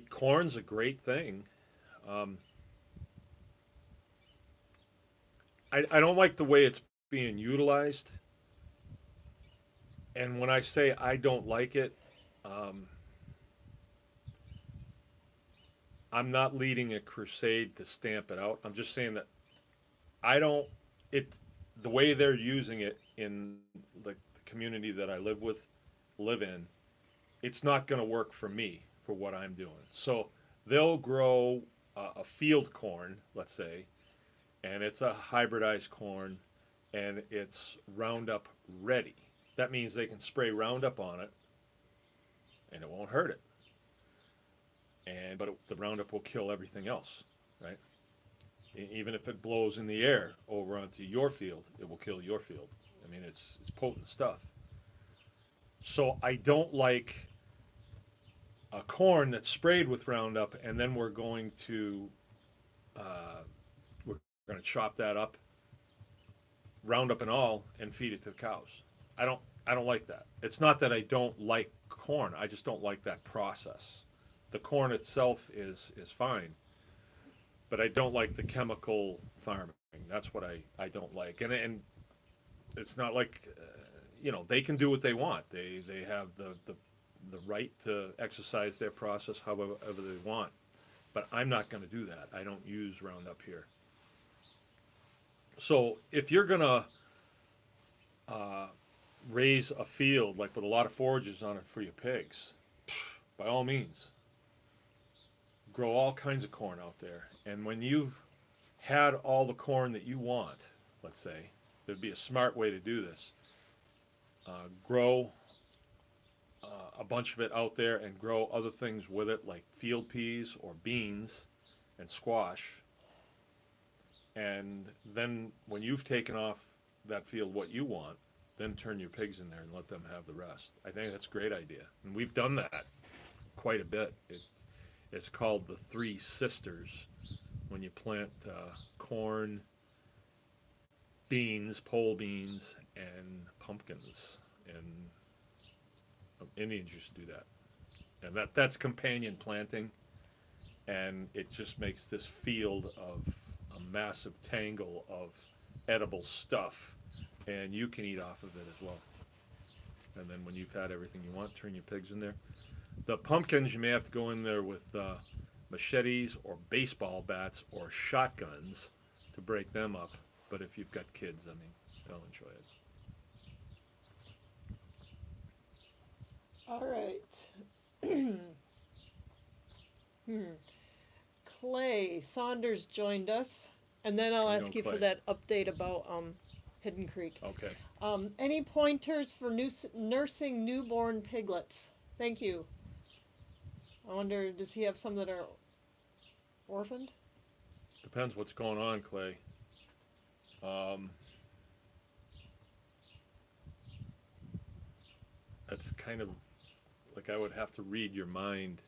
Corn's a great thing. I don't like the way it's being utilized. And when I say I don't like it, I'm not leading a crusade to stamp it out. I'm just saying that the way they're using it in the community that I live in, it's not going to work for me for what I'm doing. So they'll grow a field corn, let's say, and it's a hybridized corn, and it's Roundup ready. That means they can spray Roundup on it, and it won't hurt it. But the Roundup will kill everything else, right? Even if it blows in the air over onto your field, it will kill your field. I mean, it's potent stuff. So I don't like a corn that's sprayed with Roundup, and then we're going to chop that up, Roundup and all, and feed it to the cows. I don't like that. It's not that I don't like corn. I just don't like that process. The corn itself is fine, but I don't like the chemical farming. That's what I don't like. And it's not like they can do what they want. They have the right to exercise their process however they want. But I'm not going to do that. I don't use Roundup here. So if you're going to raise a field like with a lot of forages on it for your pigs, by all means, grow all kinds of corn out there. And when you've had all the corn that you want, let's say, there'd be a smart way to do this. Grow a bunch of it out there and grow other things with it, like field peas or beans and squash. And then when you've taken off that field what you want, then turn your pigs in there and let them have the rest. I think that's a great idea. And we've done that quite a bit. It's called the Three Sisters. When you plant corn, beans, pole beans, and pumpkins. And Indians used to do that. And that's companion planting. And it just makes this field of a massive tangle of edible stuff. And you can eat off of it as well. And then when you've had everything you want, turn your pigs in there. The pumpkins, you may have to go in there with machetes or baseball bats or shotguns to break them up. But if you've got kids, I mean, they'll enjoy it. All right. Clay Saunders joined us, and then I'll ask you for that update about Hidden Creek. Okay. Any pointers for nursing newborn piglets? Thank you. I wonder, does he have some that are orphaned? Depends what's going on, Clay. That's kind of like I would have to read your mind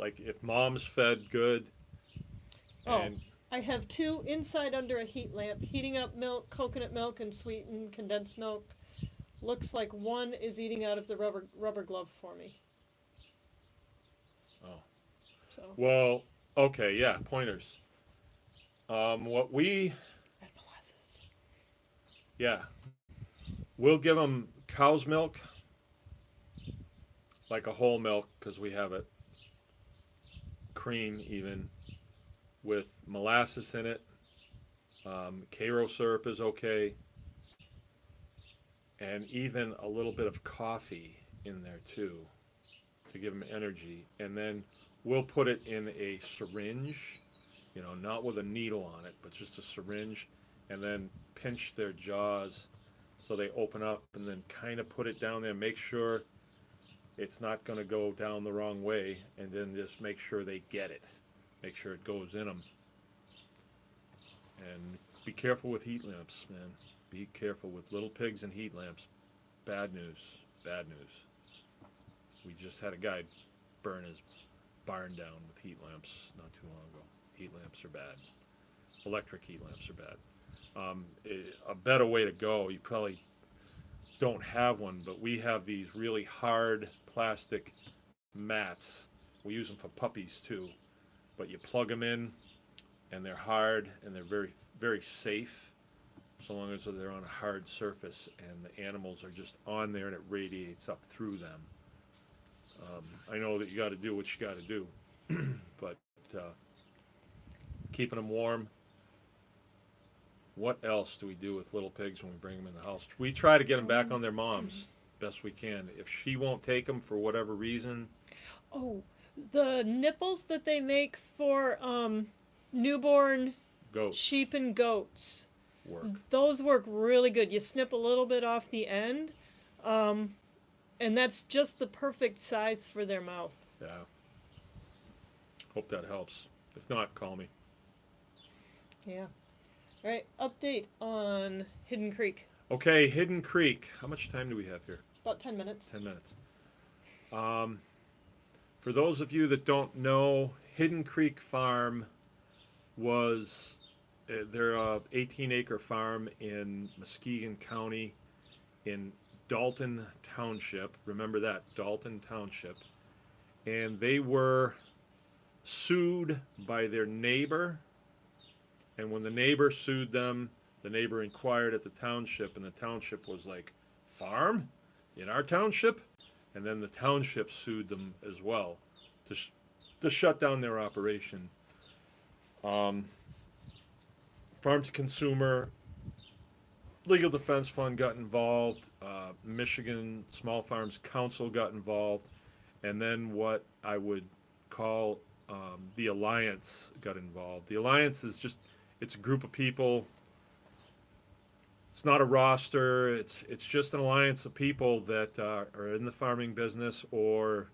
Like if mom's fed good, Oh, and I have 2 inside under a heat lamp, heating up milk, coconut milk, and sweetened condensed milk. Looks like one is eating out of the rubber glove for me. oh, So. well, okay, yeah, pointers. What we, And molasses. yeah, we'll give them cow's milk, like a whole milk, because we have it. Cream even with molasses in it. Karo syrup is okay, and even a little bit of coffee in there too, to give them energy. And then we'll put it in a syringe, not with a needle on it, but just a syringe, and then pinch their jaws so they open up, and then kind of put it down there, make sure it's not going to go down the wrong way, and then just make sure they get it, make sure it goes in them. And be careful with heat lamps, man. Be careful with little pigs and heat lamps. Bad news, bad news. We just had a guy burn his barn down with heat lamps not too long ago. Heat lamps are bad. Electric heat lamps are bad. A better way to go, you probably don't have one, but we have these really hard plastic mats. We use them for puppies too. But you plug them in, and they're hard, and they're very, very safe, so long as they're on a hard surface, and the animals are just on there, and it radiates up through them. I know that you got to do what you got to do, but keeping them warm. What else do we do with little pigs when we bring them in the house? We try to get them back on their moms best we can. If she won't take them for whatever reason, Oh, the nipples that they make for newborn goats sheep and goats. work. Those work really good. You snip a little bit off the end, and that's just the perfect size for their mouth. Yeah. Hope that helps. If not, call me. Yeah. All right, update on Hidden Creek. Okay, Hidden Creek. How much time do we have here? It's about 10 minutes. 10 minutes. For those of you that don't know, Hidden Creek Farm was they're a 18-acre farm in Muskegon County in Dalton Township. Remember that, Dalton Township. And they were sued by their neighbor. And when the neighbor sued them, the neighbor inquired at the township, and the township was like, farm? In our township? And then the township sued them as well to shut down their operation. Farm to Consumer Legal Defense Fund got involved. Michigan Small Farms Council got involved. And then what I would call the Alliance got involved. The Alliance is just, it's a group of people. It's not a roster. It's just an alliance of people that are in the farming business or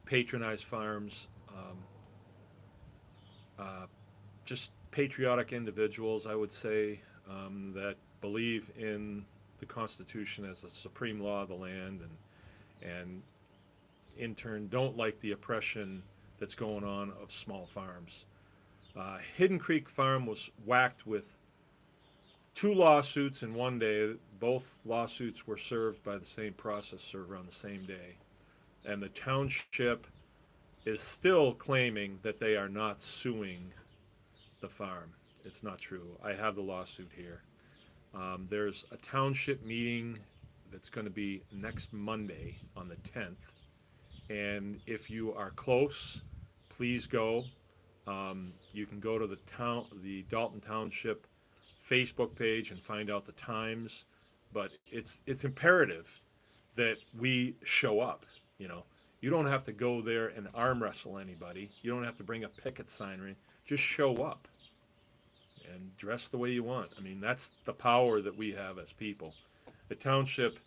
patronize farms. Just patriotic individuals, I would say, that believe in the Constitution as the supreme law of the land, and in turn don't like the oppression that's going on of small farms. Hidden Creek Farm was whacked with 2 lawsuits in one day. Both lawsuits were served by the same process server on the same day. And the township is still claiming that they are not suing the farm. It's not true. I have the lawsuit here. There's a township meeting that's going to be next Monday on the 10th. And if you are close, please go. You can go to the Dalton Township Facebook page and find out the times, but it's imperative that we show up. You don't have to go there and arm wrestle anybody. You don't have to bring a picket sign or anything. Just show up and dress the way you want. I mean, that's the power that we have as people. The township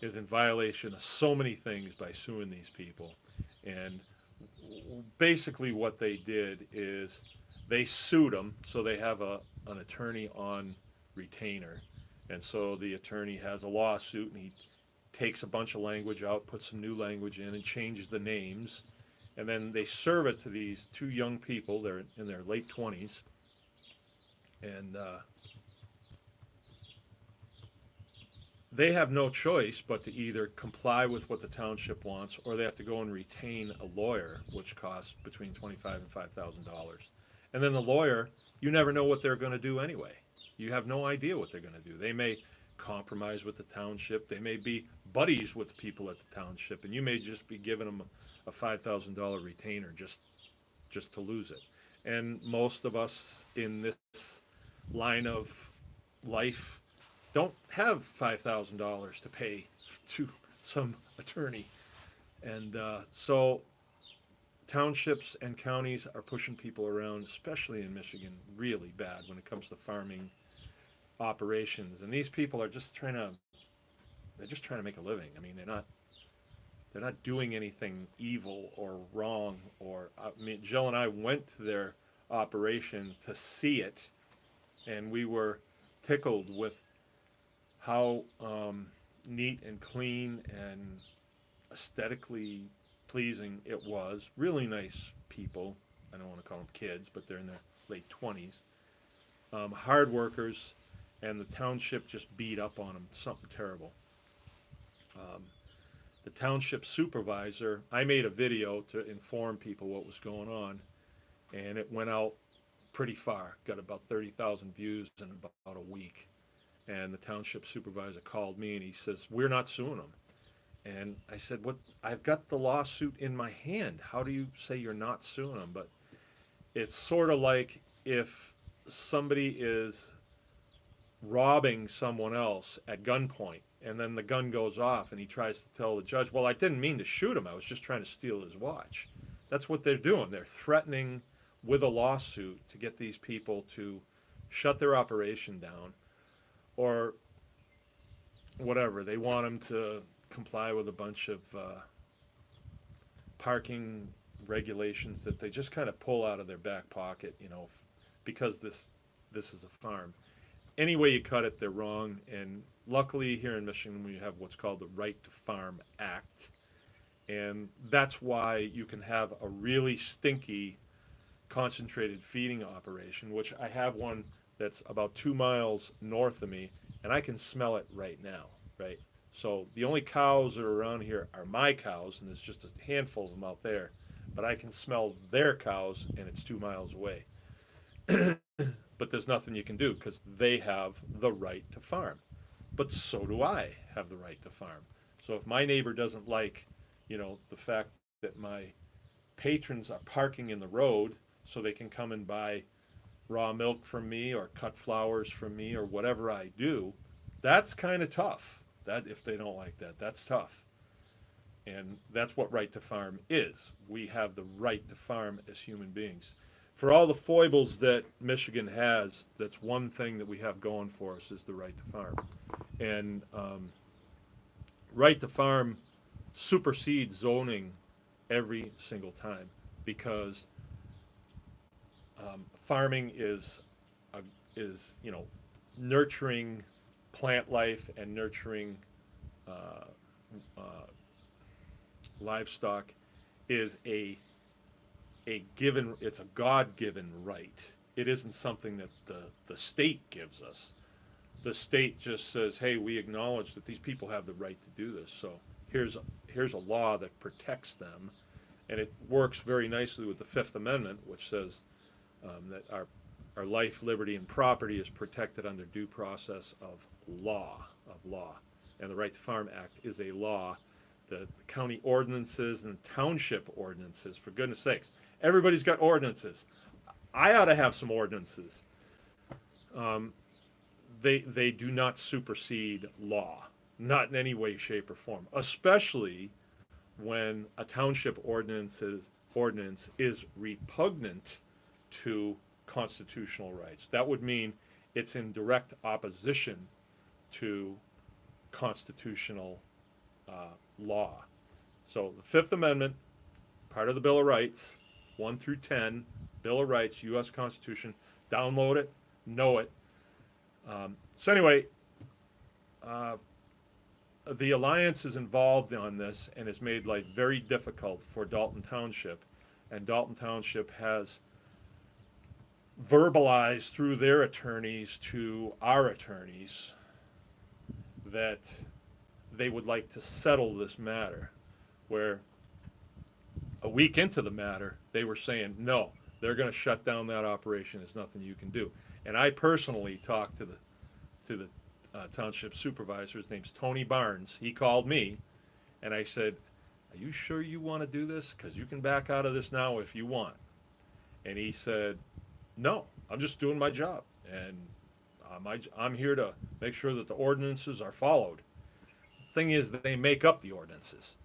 is in violation of so many things by suing these people, and basically what they did is they sued them, so they have an attorney on retainer, and so the attorney has a lawsuit, and takes a bunch of language out, puts some new language in, and changes the names. And then they serve it to these two young people. They're in their late 20s. And they have no choice but to either comply with what the township wants, or they have to go and retain a lawyer, which costs between $25,000 and $5,000. And then the lawyer, you never know what they're going to do anyway. You have no idea what they're going to do. They may compromise with the township. They may be buddies with the people at the township, and you may just be giving them a $5,000 retainer just to lose it. And most of us in this line of life don't have $5,000 to pay to some attorney. And so townships and counties are pushing people around, especially in Michigan, really bad when it comes to farming operations. And these people are just trying to make a living. I mean, they're not doing anything evil or wrong. I mean, Jill and I went to their operation to see it, and we were tickled with how neat and clean and aesthetically pleasing it was. Really nice people. I don't want to call them kids, but they're in their late 20s. Hard workers, and the township just beat up on them. Something terrible. The township supervisor, I made a video to inform people what was going on, and it went out pretty far. Got about 30,000 views in about a week. And the township supervisor called me and he says, "We're not suing them." And I said, "What? I've got the lawsuit in my hand. How do you say you're not suing them?" But it's sort of like if somebody is robbing someone else at gunpoint, and then the gun goes off and he tries to tell the judge, "Well, I didn't mean to shoot him. I was just trying to steal his watch." That's what they're doing. They're threatening with a lawsuit to get these people to shut their operation down, or whatever. They want them to comply with a bunch of parking regulations that they just kind of pull out of their back pocket, because this is a farm. Any way you cut it, they're wrong. And luckily here in Michigan, we have what's called the Right to Farm Act. And that's why you can have a really stinky concentrated feeding operation, which I have one that's about 2 miles north of me, and I can smell it right now, right? So the only cows that are around here are my cows, and there's just a handful of them out there. But I can smell their cows, and it's 2 miles away. But there's nothing you can do because they have the right to farm. But so do I have the right to farm. So if my neighbor doesn't like, the fact that my patrons are parking in the road so they can come and buy raw milk from me or cut flowers from me or whatever I do, that's kind of tough. That if they don't like that, that's tough. And that's what right to farm is. We have the right to farm as human beings. For all the foibles that Michigan has, that's one thing that we have going for us is the right to farm. And right to farm supersedes zoning every single time because farming is nurturing plant life and nurturing livestock is it's a God-given right. It isn't something that the state gives us. The state just says, "Hey, we acknowledge that these people have the right to do this, so here's a law that protects them," and it works very nicely with the Fifth Amendment, which says that our life, liberty, and property is protected under due process of law, and the Right to Farm Act is a law. The county ordinances and township ordinances, for goodness sakes, everybody's got ordinances. I ought to have some ordinances. They do not supersede law, not in any way, shape, or form, especially when a township ordinance is repugnant to constitutional rights. That would mean it's in direct opposition to constitutional law. So the Fifth Amendment, part of the Bill of Rights, 1 through 10, Bill of Rights, U.S. Constitution, download it, know it. So anyway, the Alliance is involved on this and has made life very difficult for Dalton Township. And Dalton Township has verbalized through their attorneys to our attorneys that they would like to settle this matter, where a week into the matter, they were saying, no, they're going to shut down that operation. There's nothing you can do. And I personally talked to the township supervisor. His name's Tony Barnes. He called me, and I said, are you sure you want to do this? Because you can back out of this now if you want. And he said, no, I'm just doing my job. And I'm here to make sure that the ordinances are followed. The thing is that they make up the ordinances.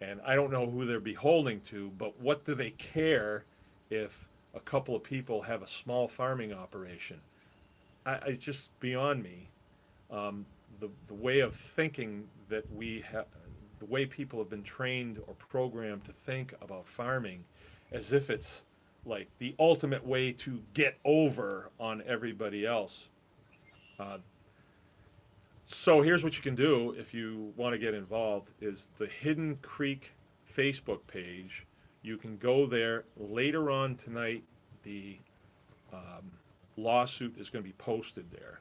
And I don't know who they're beholding to, but what do they care if a couple of people have a small farming operation? It's just beyond me. The way of thinking that we have, the way people have been trained or programmed to think about farming as if it's like the ultimate way to get over on everybody else. So here's what you can do if you want to get involved is the Hidden Creek Facebook page. You can go there later on tonight. The lawsuit is going to be posted there.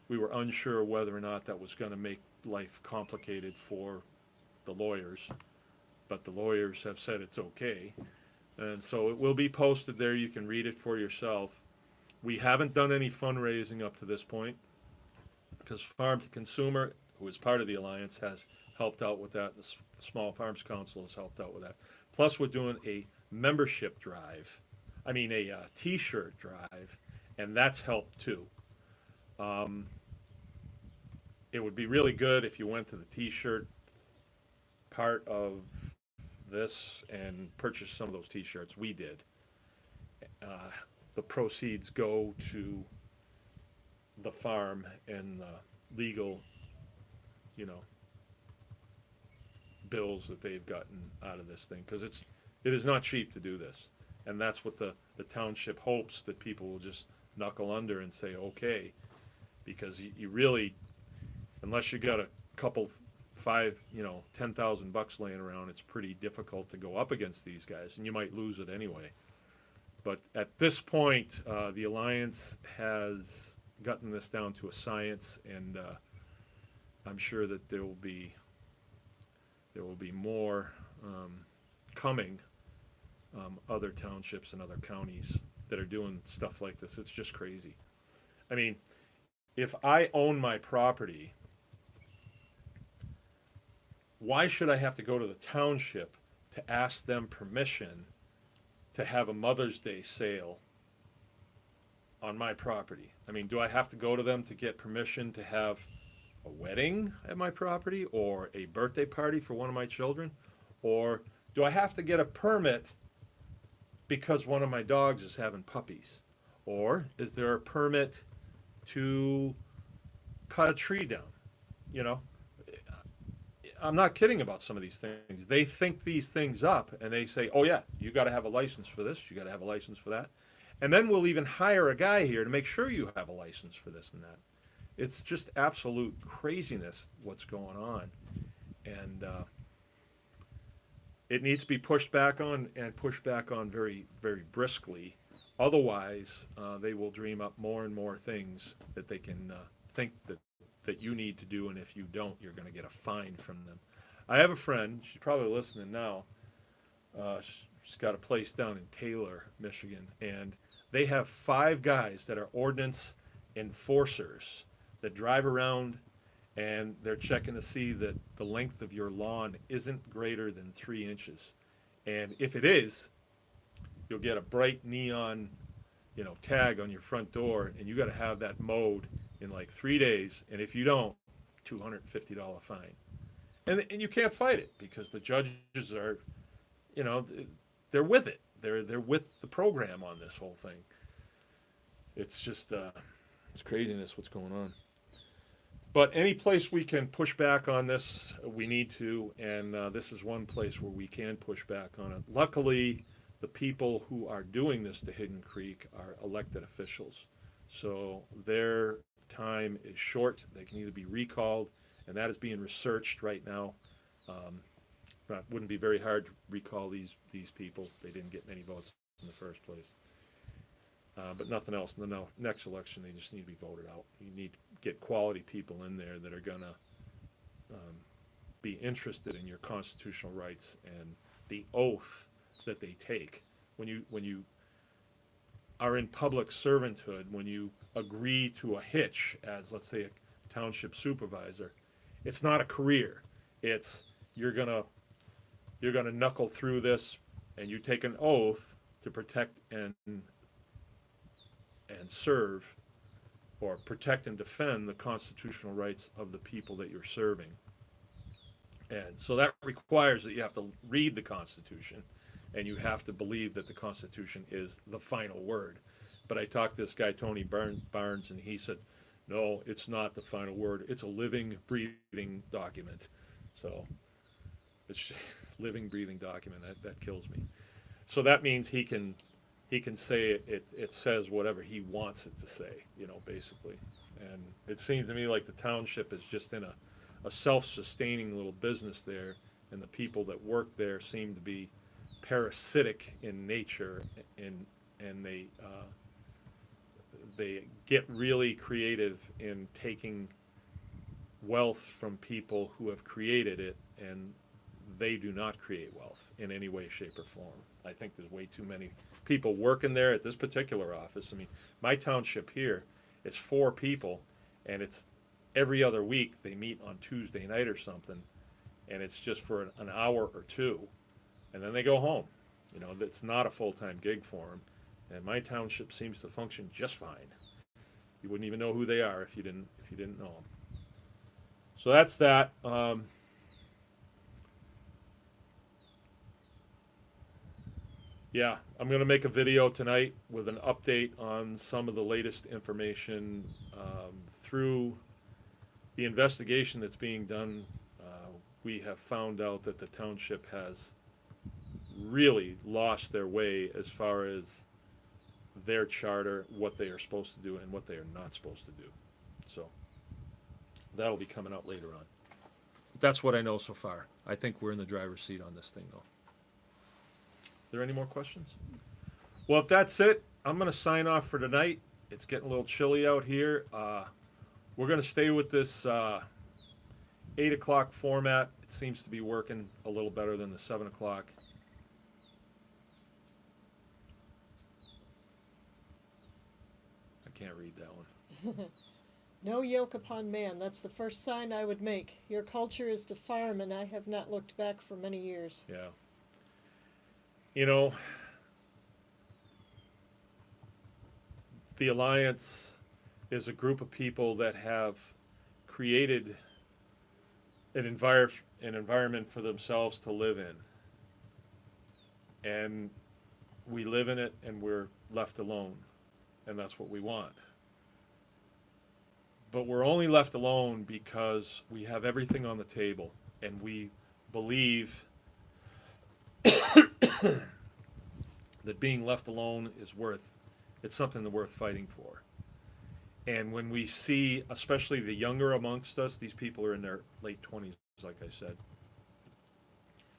We were unsure whether or not that was going to make life complicated for the lawyers, but the lawyers have said it's okay. And so it will be posted there. You can read it for yourself. We haven't done any fundraising up to this point because Farm to Consumer, who is part of the Alliance, has helped out with that. The Small Farms Council has helped out with that. Plus, we're doing a membership drive. I mean, a T-shirt drive, and that's helped too. It would be really good if you went to the T-shirt part of this and purchased some of those T-shirts. We did. The proceeds go to the farm and the legal, bills that they've gotten out of this thing, because it is not cheap to do this, and that's what the township hopes, that people will just knuckle under and say okay, because you really, unless you got a couple $10,000 laying around, it's pretty difficult to go up against these guys, and you might lose it anyway. But at this point, the Alliance has gotten this down to a science, and I'm sure that there will be more coming. Other townships and other counties that are doing stuff like this. It's just crazy. I mean, if I own my property, why should I have to go to the township to ask them permission to have a Mother's Day sale on my property? I mean, do I have to go to them to get permission to have a wedding at my property or a birthday party for one of my children? Or do I have to get a permit because one of my dogs is having puppies? Or is there a permit to cut a tree down? I'm not kidding about some of these things. They think these things up and they say, oh yeah, you got to have a license for this, you got to have a license for that. And then we'll even hire a guy here to make sure you have a license for this and that. It's just absolute craziness what's going on. And it needs to be pushed back on, and pushed back on very, very briskly. Otherwise, they will dream up more and more things that they can think that you need to do, and if you don't, you're going to get a fine from them. I have a friend, she's probably listening now. She's got a place down in Taylor, Michigan, and they have 5 guys that are ordinance enforcers that drive around, and they're checking to see that the length of your lawn isn't greater than 3 inches. And if it is, you'll get a bright neon, tag on your front door, and you got to have that mowed in like 3 days. And if you don't, $250 fine. And you can't fight it because the judges are, they're with it. They're with the program on this whole thing. It's just it's craziness what's going on. But any place we can push back on this, we need to, and this is one place where we can push back on it. Luckily, the people who are doing this to Hidden Creek are elected officials, so their time is short. They can either be recalled and that is being researched right now. But wouldn't be very hard to recall these people. They didn't get many votes in the first place. But nothing else. In the next election, they just need to be voted out. You need to get quality people in there that are going to be interested in your constitutional rights and the oath that they take. When you are in public servanthood, when you agree to a hitch as, let's say, a township supervisor, it's not a career. It's you're gonna knuckle through this, and you take an oath to protect and serve, or protect and defend the constitutional rights of the people that you're serving. And so that requires that you have to read the Constitution, and you have to believe that the Constitution is the final word. But I talked to this guy, Tony Barnes, and he said, no, it's not the final word. It's a living, breathing document. So it's living, breathing document. That kills me. So that means he can say it says whatever he wants it to say, basically. And it seems to me like the township is just in a self-sustaining little business there, and the people that work there seem to be parasitic in nature, and they get really creative in taking wealth from people who have created it, and they do not create wealth in any way, shape, or form. I think there's way too many people working there at this particular office. I mean, my township here is 4 people, and it's every other week they meet on Tuesday night or something, and it's just for an hour or two, and then they go home. It's not a full-time gig for them, and my township seems to function just fine. You wouldn't even know who they are if you didn't know them. So that's that. Yeah, I'm going to make a video tonight with an update on some of the latest information through the investigation that's being done. We have found out that the township has really lost their way as far as their charter, what they are supposed to do and what they are not supposed to do. So that'll be coming out later on. That's what I know so far. I think we're in the driver's seat on this thing, though. Are there any more questions? Well, if that's it, I'm going to sign off for tonight. It's getting a little chilly out here. We're going to stay with this 8 o'clock format. It seems to be working a little better than the 7 o'clock. I can't read that one. No yoke upon man. That's the first sign I would make. Your culture is to farm, and I have not looked back for many years. Yeah. The Alliance is a group of people that have created an environment for themselves to live in. And we live in it, and we're left alone. And that's what we want. But we're only left alone because we have everything on the table, and we believe that being left alone is it's something worth fighting for. And when we see, especially the younger amongst us, these people are in their late 20s, like I said,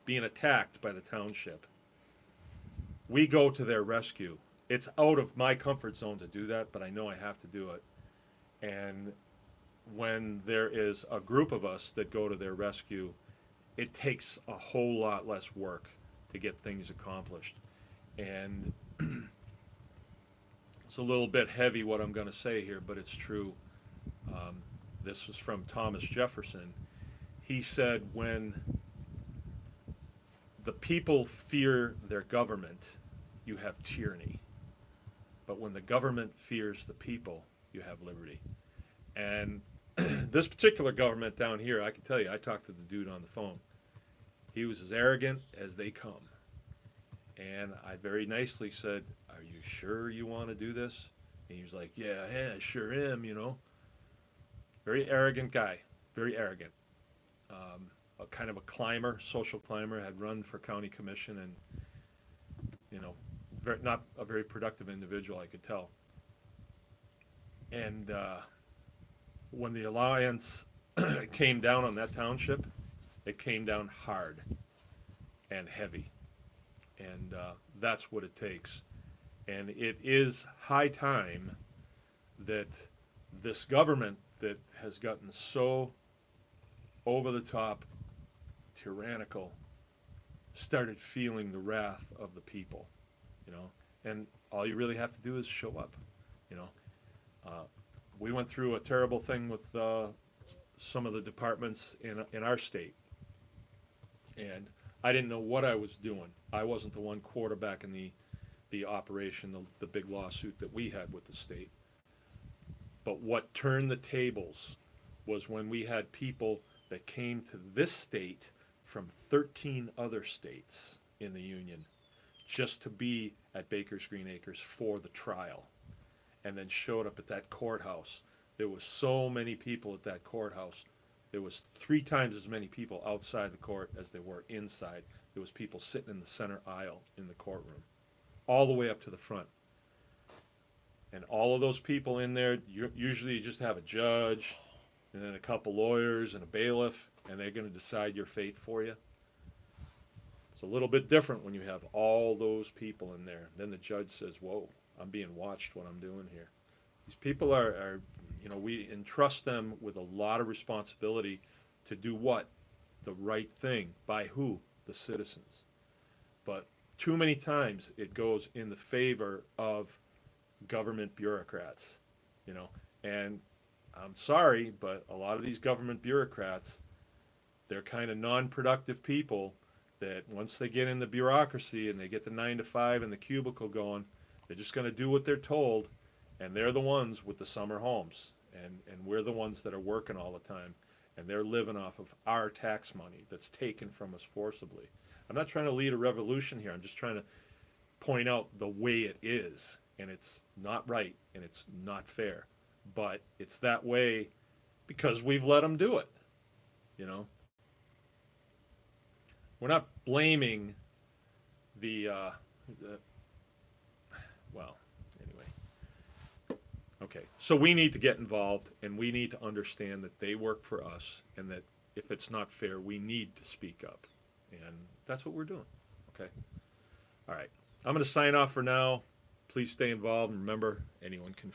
being attacked by the township, we go to their rescue. It's out of my comfort zone to do that, but I know I have to do it. And when there is a group of us that go to their rescue, it takes a whole lot less work to get things accomplished. And it's a little bit heavy what I'm going to say here, but it's true. This was from Thomas Jefferson. He said, when the people fear their government, you have tyranny. But when the government fears the people, you have liberty. And this particular government down here, I can tell you, I talked to the dude on the phone. He was as arrogant as they come. And I very nicely said, are you sure you want to do this? And he was like, yeah, I sure am, Very arrogant guy, very arrogant. A kind of a climber, social climber, had run for county commission, and, not a very productive individual, I could tell. And when the Alliance came down on that township, it came down hard and heavy. And that's what it takes. And it is high time that this government that has gotten so over the top, tyrannical, started feeling the wrath of the people, you know. And all you really have to do is show up, you know. We went through a terrible thing with some of the departments in our state, and I didn't know what I was doing. I wasn't the one quarterbacking the operation, the big lawsuit that we had with the state. But what turned the tables was when we had people that came to this state from 13 other states in the union just to be at Baker's Green Acres for the trial, and then showed up at that courthouse. There was so many people at that courthouse. There was 3 times as many people outside the court as there were inside. There was people sitting in the center aisle in the courtroom, all the way up to the front. And all of those people in there, usually you just have a judge and then a couple lawyers and a bailiff, and they're going to decide your fate for you. It's a little bit different when you have all those people in there. Then the judge says, whoa, I'm being watched what I'm doing here. These people are, you know, we entrust them with a lot of responsibility to do what? The right thing. By who? The citizens. But too many times it goes in the favor of government bureaucrats, you know. And I'm sorry, but a lot of these government bureaucrats, they're kind of non-productive people that once they get in the bureaucracy and they get the 9 to 5 and the cubicle going, they're just going to do what they're told, and they're the ones with the summer homes, and we're the ones that are working all the time, and they're living off of our tax money that's taken from us forcibly. I'm not trying to lead a revolution here. I'm just trying to point out the way it is, and it's not right, and it's not fair, but it's that way because we've let them do it, you know. We're not blaming well, anyway. Okay, so we need to get involved, and we need to understand that they work for us, and that if it's not fair, we need to speak up. And that's what we're doing, okay? All right, I'm going to sign off for now. Please stay involved, and remember, anyone can fight.